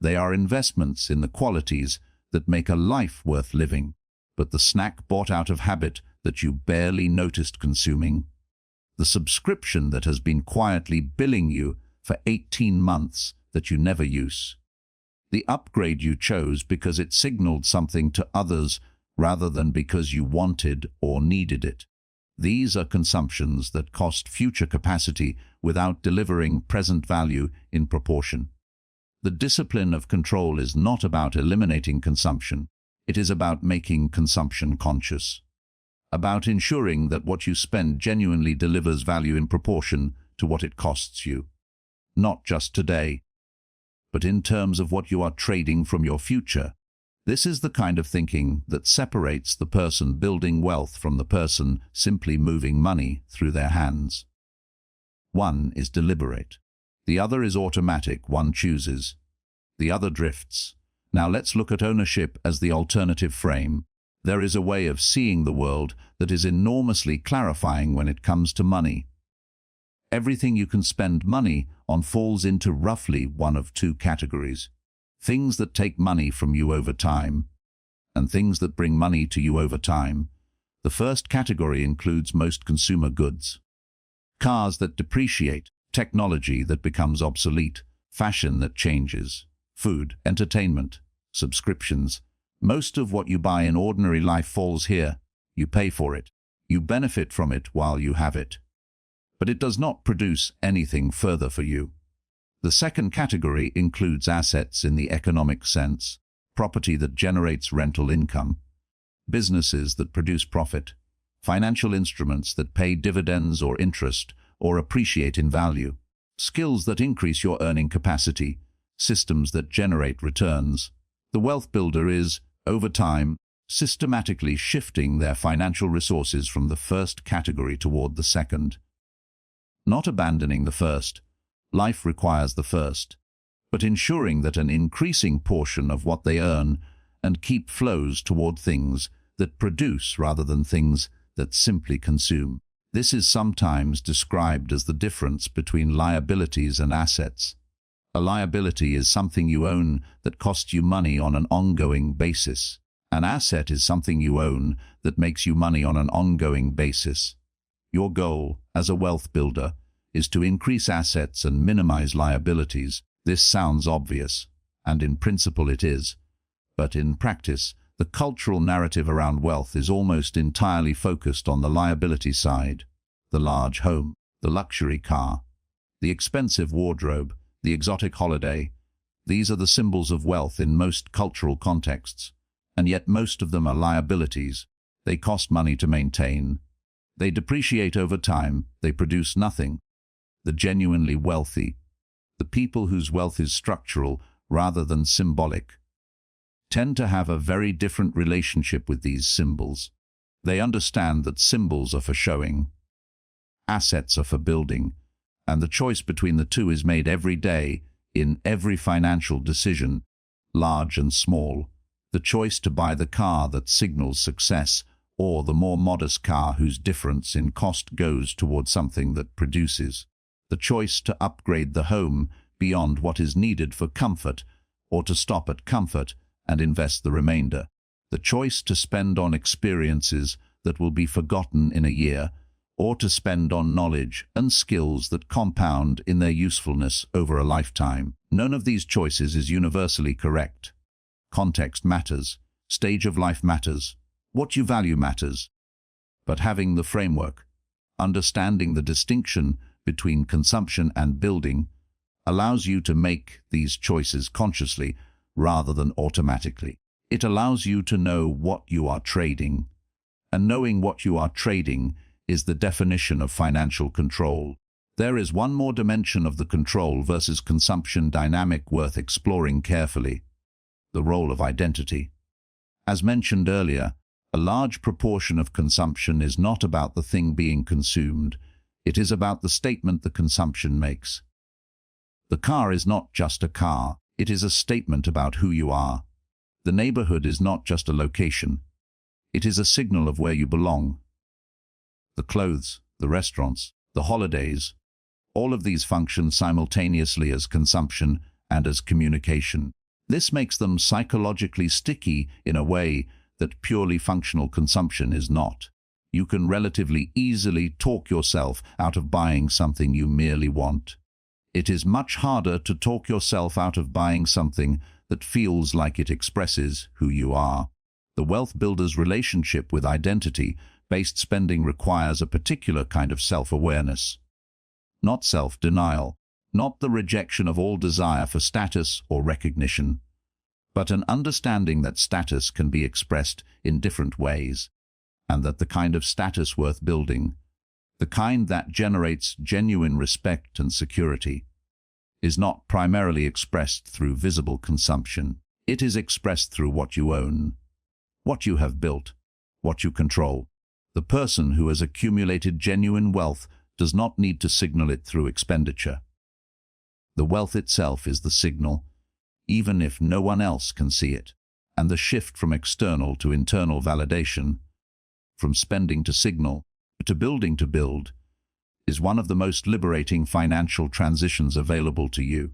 They are investments in the qualities that make a life worth living. But the snack bought out of habit that you barely noticed consuming. The subscription that has been quietly billing you for 18 months that you never use. The upgrade you chose because it signaled something to others rather than because you wanted or needed it. These are consumptions that cost future capacity without delivering present value in proportion. The discipline of control is not about eliminating consumption. It is about making consumption conscious, about ensuring that what you spend genuinely delivers value in proportion to what it costs you, not just today, but in terms of what you are trading from your future. This is the kind of thinking that separates the person building wealth from the person simply moving money through their hands. One is deliberate. The other is automatic. One chooses. The other drifts. Now let's look at ownership as the alternative frame. There is a way of seeing the world that is enormously clarifying when it comes to money. Everything you can spend money on falls into roughly one of two categories: things that take money from you over time, and things that bring money to you over time. The first category includes most consumer goods. Cars that depreciate, technology that becomes obsolete, fashion that changes, food, entertainment, subscriptions. Most of what you buy in ordinary life falls here. You pay for it. You benefit from it while you have it. But it does not produce anything further for you. The second category includes assets in the economic sense: property that generates rental income, businesses that produce profit, financial instruments that pay dividends or interest or appreciate in value, skills that increase your earning capacity, systems that generate returns. The wealth builder is, over time, systematically shifting their financial resources from the first category toward the second. Not abandoning the first. Life requires the first, but ensuring that an increasing portion of what they earn and keep flows toward things that produce rather than things that simply consume. This is sometimes described as the difference between liabilities and assets. A liability is something you own that costs you money on an ongoing basis. An asset is something you own that makes you money on an ongoing basis. Your goal, as a wealth builder, is to increase assets and minimize liabilities. This sounds obvious, and in principle it is. But in practice, the cultural narrative around wealth is almost entirely focused on the liability side. The large home, the luxury car, the expensive wardrobe, the exotic holiday. These are the symbols of wealth in most cultural contexts, and yet most of them are liabilities. They cost money to maintain. They depreciate over time. They produce nothing. The genuinely wealthy, the people whose wealth is structural rather than symbolic, tend to have a very different relationship with these symbols. They understand that symbols are for showing, assets are for building, and the choice between the two is made every day in every financial decision, large and small. The choice to buy the car that signals success, or the more modest car whose difference in cost goes toward something that produces. The choice to upgrade the home beyond what is needed for comfort, or to stop at comfort and invest the remainder. The choice to spend on experiences that will be forgotten in a year, or to spend on knowledge and skills that compound in their usefulness over a lifetime. None of these choices is universally correct. Context matters. Stage of life matters. What you value matters. But having the framework, understanding the distinction between consumption and building, allows you to make these choices consciously rather than automatically. It allows you to know what you are trading, and knowing what you are trading is the definition of financial control. There is one more dimension of the control versus consumption dynamic worth exploring carefully: the role of identity. As mentioned earlier, a large proportion of consumption is not about the thing being consumed. It is about the statement the consumption makes. The car is not just a car. It is a statement about who you are. The neighborhood is not just a location. It is a signal of where you belong. The clothes, the restaurants, the holidays, all of these function simultaneously as consumption and as communication. This makes them psychologically sticky in a way that purely functional consumption is not. You can relatively easily talk yourself out of buying something you merely want. It is much harder to talk yourself out of buying something that feels like it expresses who you are. The wealth builder's relationship with identity-based spending requires a particular kind of self-awareness. Not self-denial, not the rejection of all desire for status or recognition, but an understanding that status can be expressed in different ways, and that the kind of status worth building, the kind that generates genuine respect and security, is not primarily expressed through visible consumption. It is expressed through what you own, what you have built, what you control. The person who has accumulated genuine wealth does not need to signal it through expenditure. The wealth itself is the signal, even if no one else can see it. And the shift from external to internal validation, from spending to signal, to building to build, is one of the most liberating financial transitions available to you.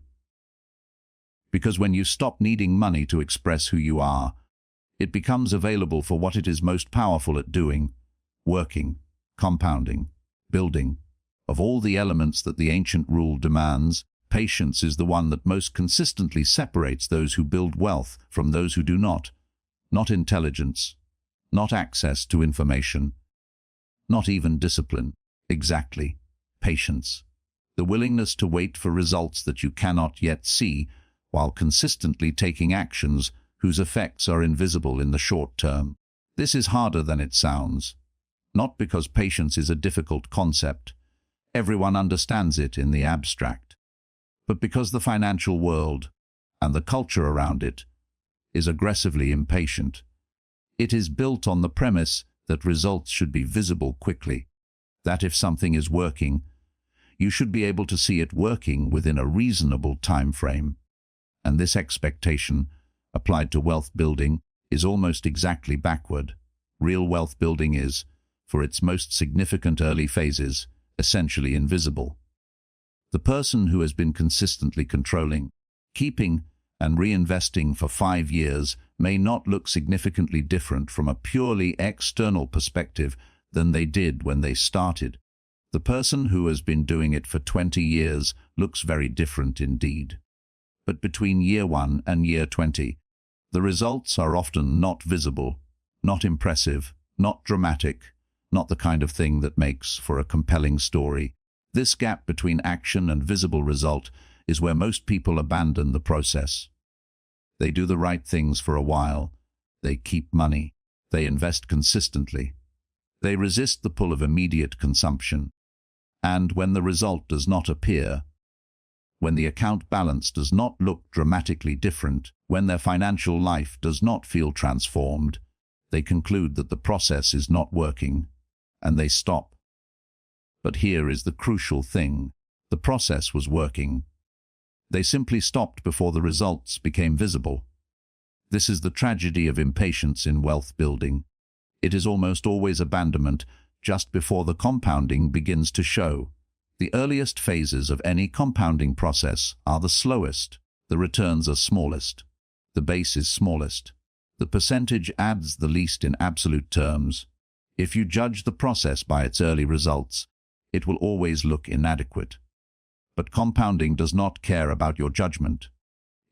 Because when you stop needing money to express who you are, it becomes available for what it is most powerful at doing: working, compounding, building. Of all the elements that the ancient rule demands, patience is the one that most consistently separates those who build wealth from those who do not. Not intelligence, not access to information, not even discipline. Exactly, patience. The willingness to wait for results that you cannot yet see, while consistently taking actions whose effects are invisible in the short term. This is harder than it sounds, not because patience is a difficult concept. Everyone understands it in the abstract, but because the financial world, and the culture around it, is aggressively impatient. It is built on the premise that results should be visible quickly, that if something is working, you should be able to see it working within a reasonable time frame. And this expectation, applied to wealth building, is almost exactly backward. Real wealth building is, for its most significant early phases, essentially invisible. The person who has been consistently controlling, keeping, and reinvesting for 5 years may not look significantly different from a purely external perspective than they did when they started. The person who has been doing it for 20 years looks very different indeed. But between year 1 and year 20, the results are often not visible, not impressive, not dramatic, not the kind of thing that makes for a compelling story. This gap between action and visible result is where most people abandon the process. They do the right things for a while. They keep money. They invest consistently. They resist the pull of immediate consumption. And when the result does not appear, when the account balance does not look dramatically different, when their financial life does not feel transformed, they conclude that the process is not working, and they stop. But here is the crucial thing: the process was working. They simply stopped before the results became visible. This is the tragedy of impatience in wealth building. It is almost always abandonment just before the compounding begins to show. The earliest phases of any compounding process are the slowest. The returns are smallest. The base is smallest. The percentage adds the least in absolute terms. If you judge the process by its early results, it will always look inadequate. But compounding does not care about your judgment.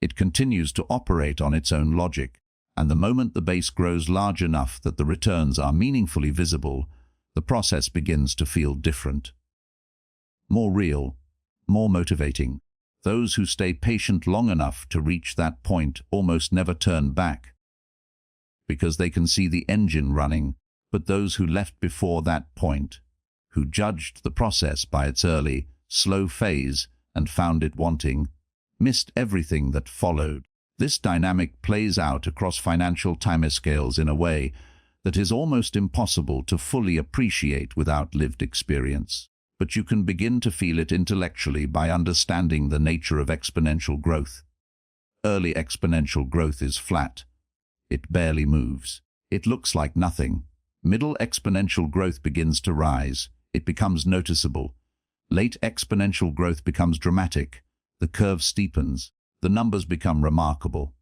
It continues to operate on its own logic, and the moment the base grows large enough that the returns are meaningfully visible, the process begins to feel different. More real, more motivating. Those who stay patient long enough to reach that point almost never turn back, because they can see the engine running. But those who left before that point, who judged the process by its early, slow phase and found it wanting, missed everything that followed. This dynamic plays out across financial timescales in a way that is almost impossible to fully appreciate without lived experience. But you can begin to feel it intellectually by understanding the nature of exponential growth. Early exponential growth is flat. It barely moves. It looks like nothing. Middle exponential growth begins to rise. It becomes noticeable. Late exponential growth becomes dramatic. The curve steepens. The numbers become remarkable.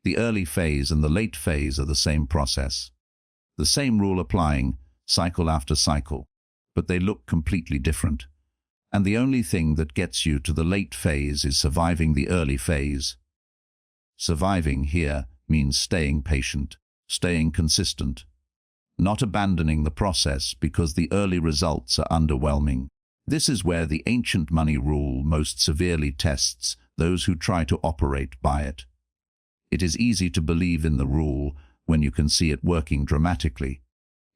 The early phase and the late phase are the same process. The same rule applying, cycle after cycle. But they look completely different. And the only thing that gets you to the late phase is surviving the early phase. Surviving here means staying patient, staying consistent, not abandoning the process because the early results are underwhelming. This is where the ancient money rule most severely tests those who try to operate by it. It is easy to believe in the rule when you can see it working dramatically.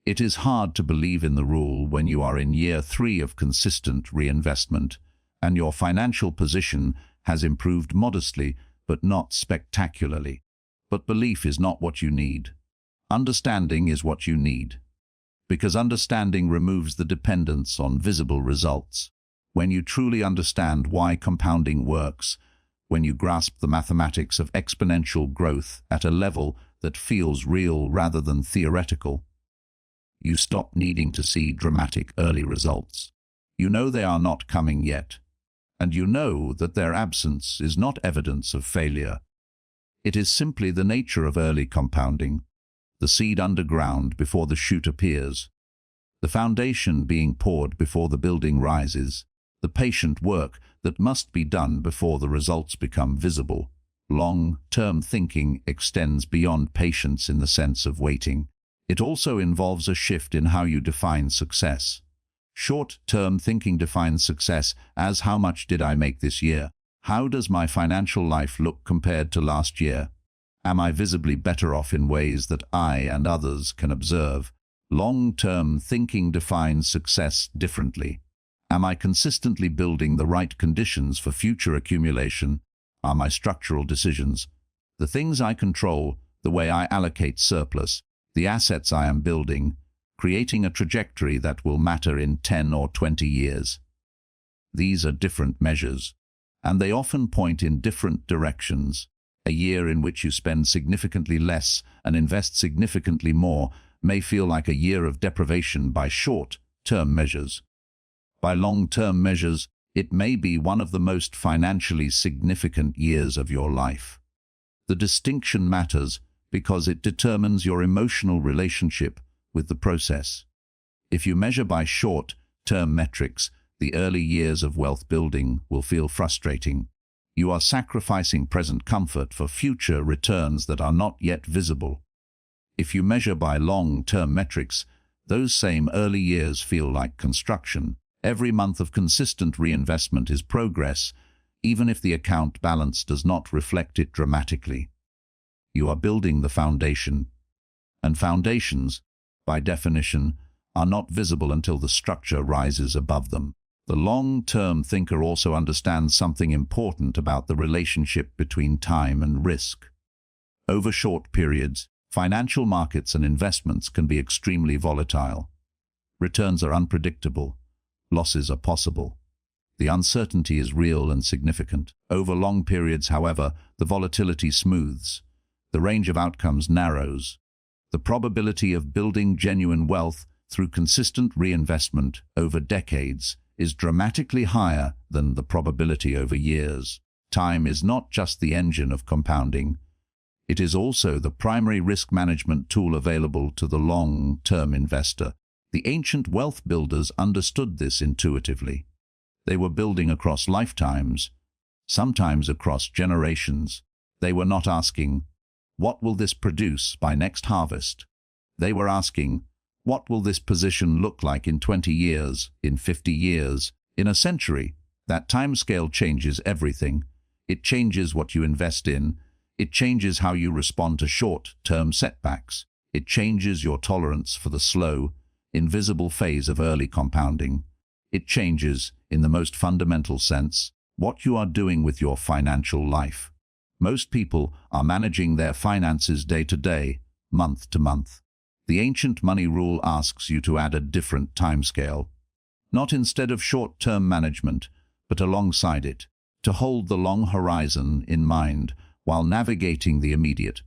It is hard to believe in the rule when you are in year 3 of consistent reinvestment and your financial position has improved modestly but not spectacularly. But belief is not what you need. Understanding is what you need. Because understanding removes the dependence on visible results. When you truly understand why compounding works, when you grasp the mathematics of exponential growth at a level that feels real rather than theoretical, you stop needing to see dramatic early results. You know they are not coming yet, and you know that their absence is not evidence of failure. It is simply the nature of early compounding, the seed underground before the shoot appears, the foundation being poured before the building rises, the patient work that must be done before the results become visible. Long-term thinking extends beyond patience in the sense of waiting. It also involves a shift in how you define success. Short-term thinking defines success as how much did I make this year? How does my financial life look compared to last year? Am I visibly better off in ways that I and others can observe? Long-term thinking defines success differently. Am I consistently building the right conditions for future accumulation? Are my structural decisions, the things I control, the way I allocate surplus, the assets I am building, creating a trajectory that will matter in 10 or 20 years? These are different measures, and they often point in different directions. A year in which you spend significantly less and invest significantly more may feel like a year of deprivation by short-term measures. By long-term measures, it may be one of the most financially significant years of your life. The distinction matters because it determines your emotional relationship with the process. If you measure by short-term metrics, the early years of wealth building will feel frustrating. You are sacrificing present comfort for future returns that are not yet visible. If you measure by long-term metrics, those same early years feel like construction. Every month of consistent reinvestment is progress, even if the account balance does not reflect it dramatically. You are building the foundation, and foundations, by definition, are not visible until the structure rises above them. The long-term thinker also understands something important about the relationship between time and risk. Over short periods, financial markets and investments can be extremely volatile. Returns are unpredictable. Losses are possible. The uncertainty is real and significant. Over long periods, however, the volatility smooths. The range of outcomes narrows. The probability of building genuine wealth through consistent reinvestment over decades is dramatically higher than the probability over years. Time is not just the engine of compounding. It is also the primary risk management tool available to the long-term investor. The ancient wealth builders understood this intuitively. They were building across lifetimes, sometimes across generations. They were not asking, "What will this produce by next harvest?" They were asking, "What will this position look like in 20 years, in 50 years, in a century?" That timescale changes everything. It changes what you invest in. It changes how you respond to short-term setbacks. It changes your tolerance for the slow, invisible phase of early compounding. It changes, in the most fundamental sense, what you are doing with your financial life. Most people are managing their finances day to day, month to month. The ancient money rule asks you to add a different timescale, not instead of short-term management, but alongside it, to hold the long horizon in mind while navigating the immediate,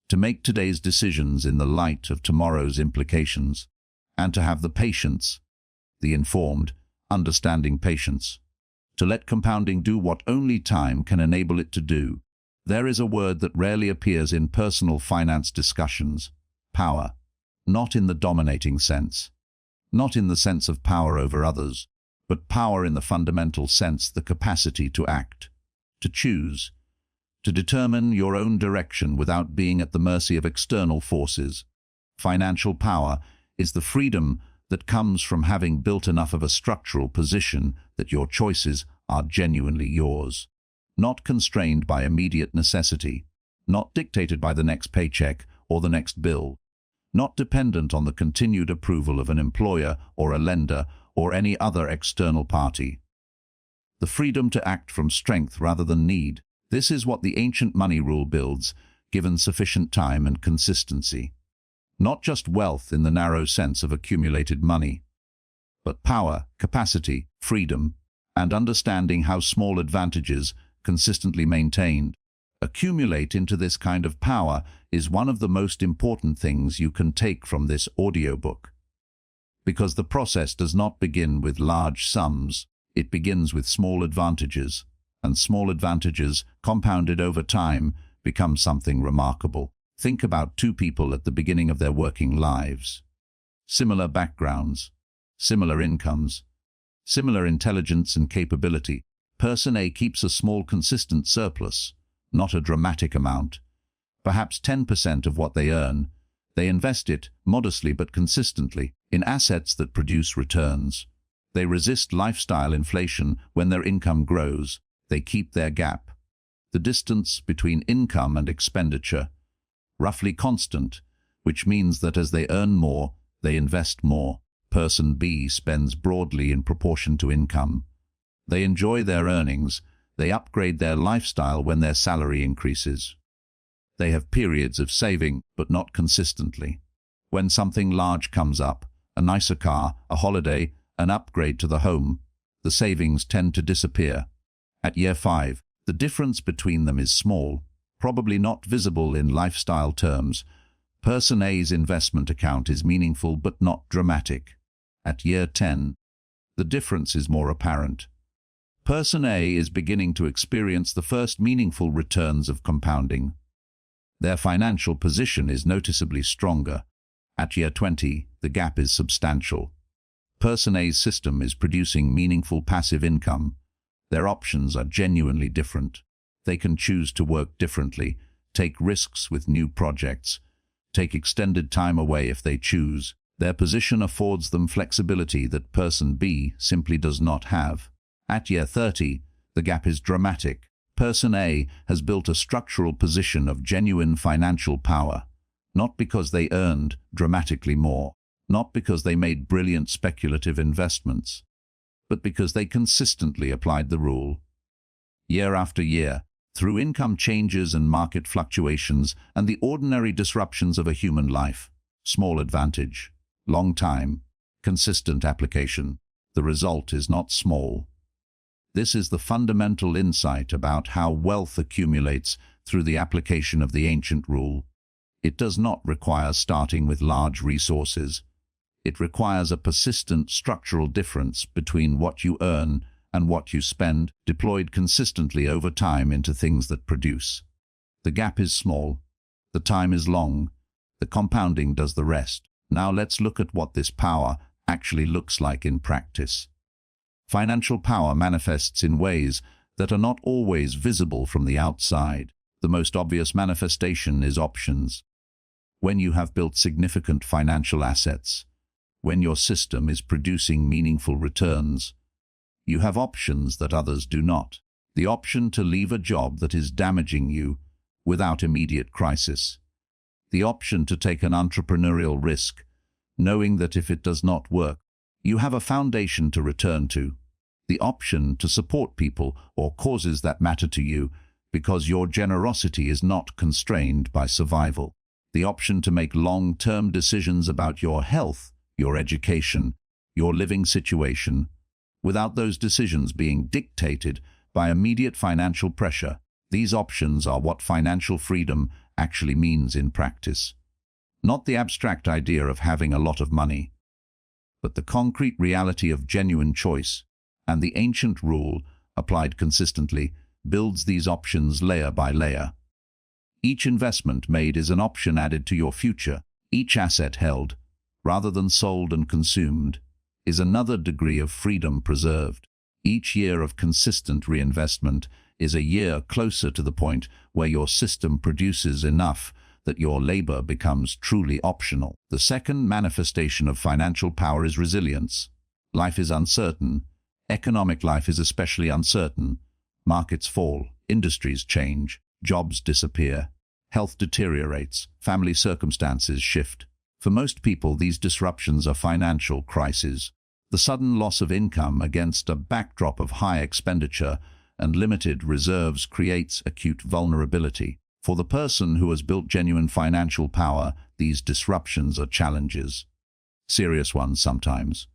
to make today's decisions in the light of tomorrow's implications, and to have the patience, the informed, understanding patience, to let compounding do what only time can enable it to do. There is a word that rarely appears in personal finance discussions: power. Not in the dominating sense, not in the sense of power over others, but power in the fundamental sense, the capacity to act, to choose, to determine your own direction without being at the mercy of external forces. Financial power is the freedom that comes from having built enough of a structural position that your choices are genuinely yours, not constrained by immediate necessity, not dictated by the next paycheck or the next bill, not dependent on the continued approval of an employer or a lender or any other external party. The freedom to act from strength rather than need. This is what the ancient money rule builds, given sufficient time and consistency. Not just wealth in the narrow sense of accumulated money, but power, capacity, freedom, and understanding how small advantages, consistently maintained, accumulate into this kind of power is one of the most important things you can take from this audiobook. Because the process does not begin with large sums, it begins with small advantages, and small advantages, compounded over time, become something remarkable. Think about two people at the beginning of their working lives. Similar backgrounds, similar incomes, similar intelligence and capability. Person A keeps a small consistent surplus, not a dramatic amount, perhaps 10% of what they earn. They invest it, modestly but consistently, in assets that produce returns. They resist lifestyle inflation when their income grows. They keep their gap, the distance between income and expenditure, roughly constant, which means that as they earn more, they invest more. Person B spends broadly in proportion to income. They enjoy their earnings. They upgrade their lifestyle when their salary increases. They have periods of saving, but not consistently. When something large comes up, a nicer car, a holiday, an upgrade to the home, the savings tend to disappear. At year 5, the difference between them is small, probably not visible in lifestyle terms. Person A's investment account is meaningful but not dramatic. At year 10, the difference is more apparent. Person A is beginning to experience the first meaningful returns of compounding. Their financial position is noticeably stronger. At year 20, the gap is substantial. Person A's system is producing meaningful passive income. Their options are genuinely different. They can choose to work differently, take risks with new projects, take extended time away if they choose. Their position affords them flexibility that person B simply does not have. At year 30, the gap is dramatic. Person A has built a structural position of genuine financial power, not because they earned dramatically more, not because they made brilliant speculative investments, but because they consistently applied the rule. Year after year, through income changes and market fluctuations and the ordinary disruptions of a human life, small advantage, long time, consistent application, the result is not small. This is the fundamental insight about how wealth accumulates through the application of the ancient rule. It does not require starting with large resources. It requires a persistent structural difference between what you earn and what you spend, deployed consistently over time into things that produce. The gap is small. The time is long. The compounding does the rest. Now let's look at what this power actually looks like in practice. Financial power manifests in ways that are not always visible from the outside. The most obvious manifestation is options. When you have built significant financial assets, when your system is producing meaningful returns, you have options that others do not. The option to leave a job that is damaging you without immediate crisis. The option to take an entrepreneurial risk, knowing that if it does not work, you have a foundation to return to. The option to support people or causes that matter to you because your generosity is not constrained by survival. The option to make long-term decisions about your health, your education, your living situation, without those decisions being dictated by immediate financial pressure. These options are what financial freedom actually means in practice. Not the abstract idea of having a lot of money, but the concrete reality of genuine choice. And the ancient rule, applied consistently, builds these options layer by layer. Each investment made is an option added to your future. Each asset held, rather than sold and consumed, is another degree of freedom preserved. Each year of consistent reinvestment is a year closer to the point where your system produces enough that your labor becomes truly optional. The second manifestation of financial power is resilience. Life is uncertain. Economic life is especially uncertain. Markets fall, industries change, jobs disappear, health deteriorates, family circumstances shift. For most people, these disruptions are financial crises. The sudden loss of income against a backdrop of high expenditure and limited reserves creates acute vulnerability. For the person who has built genuine financial power, these disruptions are challenges. Serious ones sometimes,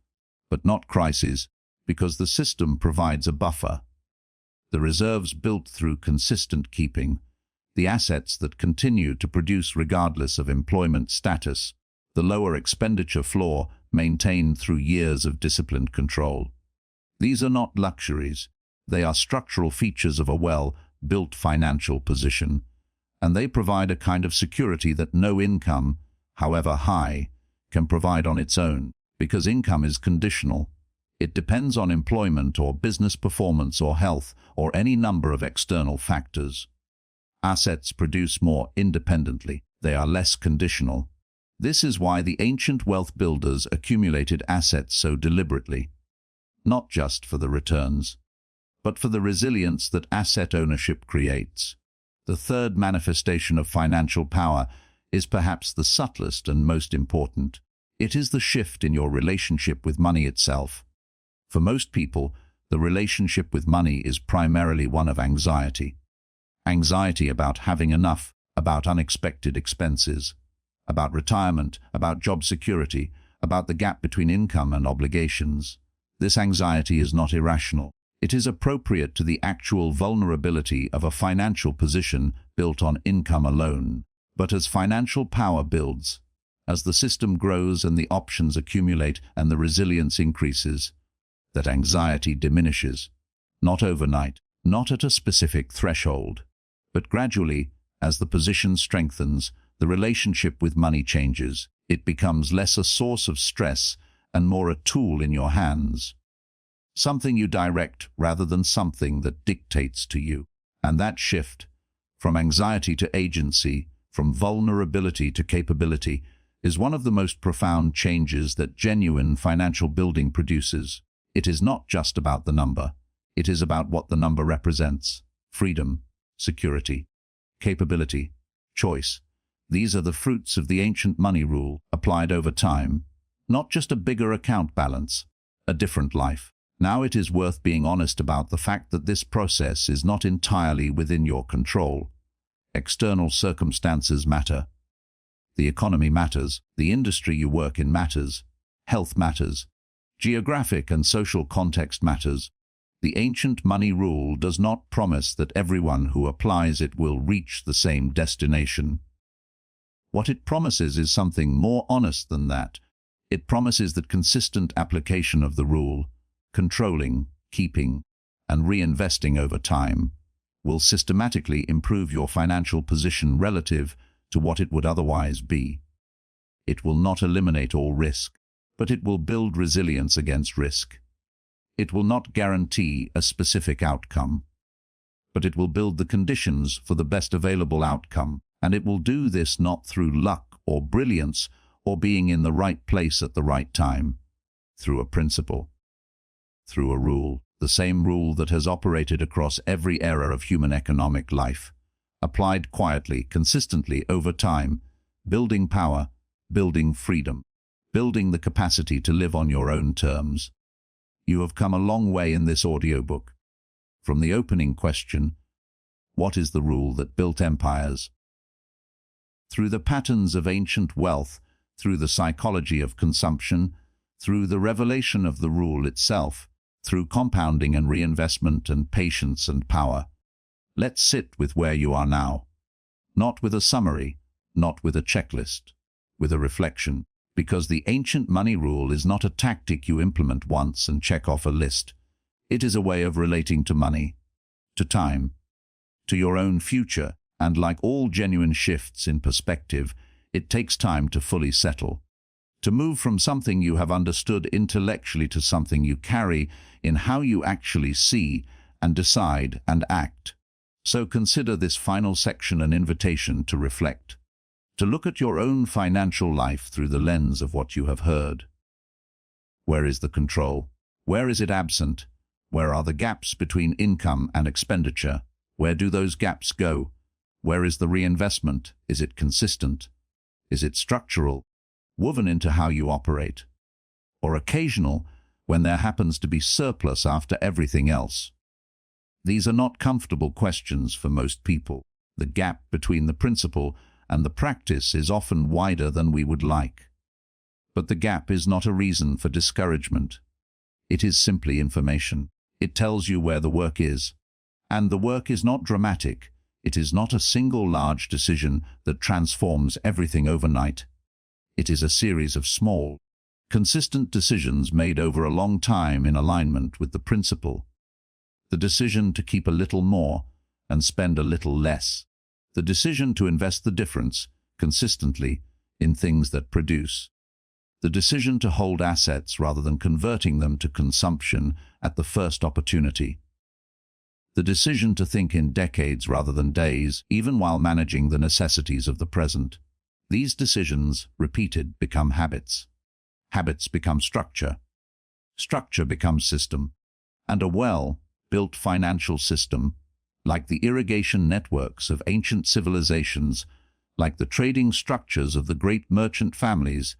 but not crises, because the system provides a buffer. The reserves built through consistent keeping, the assets that continue to produce regardless of employment status, the lower expenditure floor maintained through years of disciplined control. These are not luxuries. They are structural features of a well-built financial position, and they provide a kind of security that no income, however high, can provide on its own, because income is conditional. It depends on employment or business performance or health or any number of external factors. Assets produce more independently. They are less conditional. This is why the ancient wealth builders accumulated assets so deliberately, not just for the returns, but for the resilience that asset ownership creates. The third manifestation of financial power is perhaps the subtlest and most important. It is the shift in your relationship with money itself. For most people, the relationship with money is primarily one of anxiety. Anxiety about having enough, about unexpected expenses, about retirement, about job security, about the gap between income and obligations. This anxiety is not irrational. It is appropriate to the actual vulnerability of a financial position built on income alone. But as financial power builds, as the system grows and the options accumulate and the resilience increases, that anxiety diminishes, not overnight, not at a specific threshold, but gradually, as the position strengthens, the relationship with money changes. It becomes less a source of stress and more a tool in your hands. Something you direct rather than something that dictates to you. And that shift, from anxiety to agency, from vulnerability to capability, is one of the most profound changes that genuine financial building produces. It is not just about the number. It is about what the number represents: freedom, security, capability, choice. These are the fruits of the ancient money rule applied over time, not just a bigger account balance, a different life. Now it is worth being honest about the fact that this process is not entirely within your control. External circumstances matter. The economy matters. The industry you work in matters. Health matters. Geographic and social context matters. The ancient money rule does not promise that everyone who applies it will reach the same destination. What it promises is something more honest than that. It promises that consistent application of the rule, controlling, keeping, and reinvesting over time, will systematically improve your financial position relative to what it would otherwise be. It will not eliminate all risk, but it will build resilience against risk. It will not guarantee a specific outcome, but it will build the conditions for the best available outcome, and it will do this not through luck or brilliance or being in the right place at the right time, through a principle, through a rule, the same rule that has operated across every era of human economic life, applied quietly, consistently over time, building power, building freedom, building the capacity to live on your own terms. You have come a long way in this audiobook. From the opening question, what is the rule that built empires? Through the patterns of ancient wealth, through the psychology of consumption, through the revelation of the rule itself, through compounding and reinvestment and patience and power. Let's sit with where you are now. Not with a summary, not with a checklist, with a reflection. Because the ancient money rule is not a tactic you implement once and check off a list. It is a way of relating to money, to time, to your own future, and like all genuine shifts in perspective, it takes time to fully settle. To move from something you have understood intellectually to something you carry in how you actually see and decide and act. So consider this final section an invitation to reflect. to look at your own financial life through the lens of what you have heard. Where is the control? Where is it absent? Where are the gaps between income and expenditure? Where do those gaps go? Where is the reinvestment? Is it consistent? Is it structural, woven into how you operate? Or occasional, when there happens to be surplus after everything else? These are not comfortable questions for most people. The gap between the principle and the practice is often wider than we would like. But the gap is not a reason for discouragement. It is simply information. It tells you where the work is. And the work is not dramatic. It is not a single large decision that transforms everything overnight. It is a series of small, consistent decisions made over a long time in alignment with the principle. The decision to keep a little more and spend a little less. The decision to invest the difference, consistently, in things that produce. The decision to hold assets rather than converting them to consumption at the first opportunity. The decision to think in decades rather than days, even while managing the necessities of the present. These decisions, repeated, become habits. Habits become structure. Structure becomes system. And a well-built financial system, like the irrigation networks of ancient civilizations, like the trading structures of the great merchant families,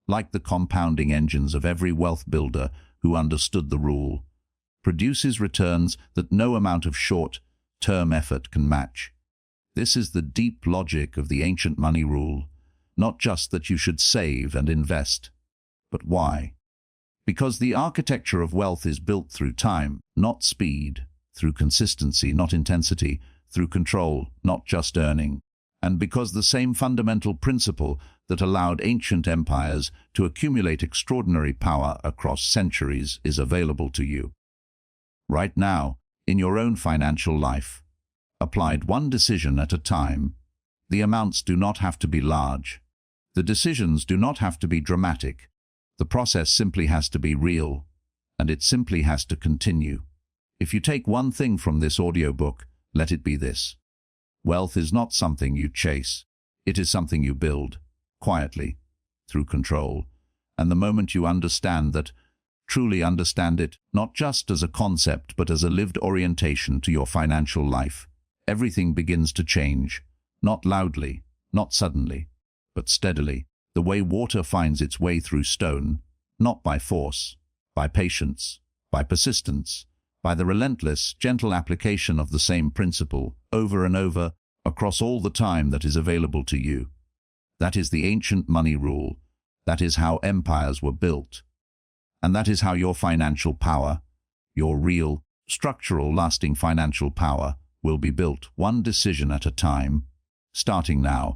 like the compounding engines of every wealth builder who understood the rule, produces returns that no amount of short-term effort can match. This is the deep logic of the ancient money rule, not just that you should save and invest, but why? Because the architecture of wealth is built through time, not speed, through consistency, not intensity, through control, not just earning, and because the same fundamental principle that allowed ancient empires to accumulate extraordinary power across centuries is available to you. Right now, in your own financial life, applied one decision at a time. The amounts do not have to be large. The decisions do not have to be dramatic. The process simply has to be real, and it simply has to continue. If you take one thing from this audiobook, let it be this. Wealth is not something you chase. It is something you build, quietly, through control. And the moment you understand that, truly understand it, not just as a concept but as a lived orientation to your financial life, everything begins to change, not loudly, not suddenly, but steadily, the way water finds its way through stone, not by force, by patience, by persistence, by the relentless, gentle application of the same principle, over and over, across all the time that is available to you. That is the ancient money rule. That is how empires were built. And that is how your financial power, your real, structural, lasting financial power, will be built one decision at a time, starting now.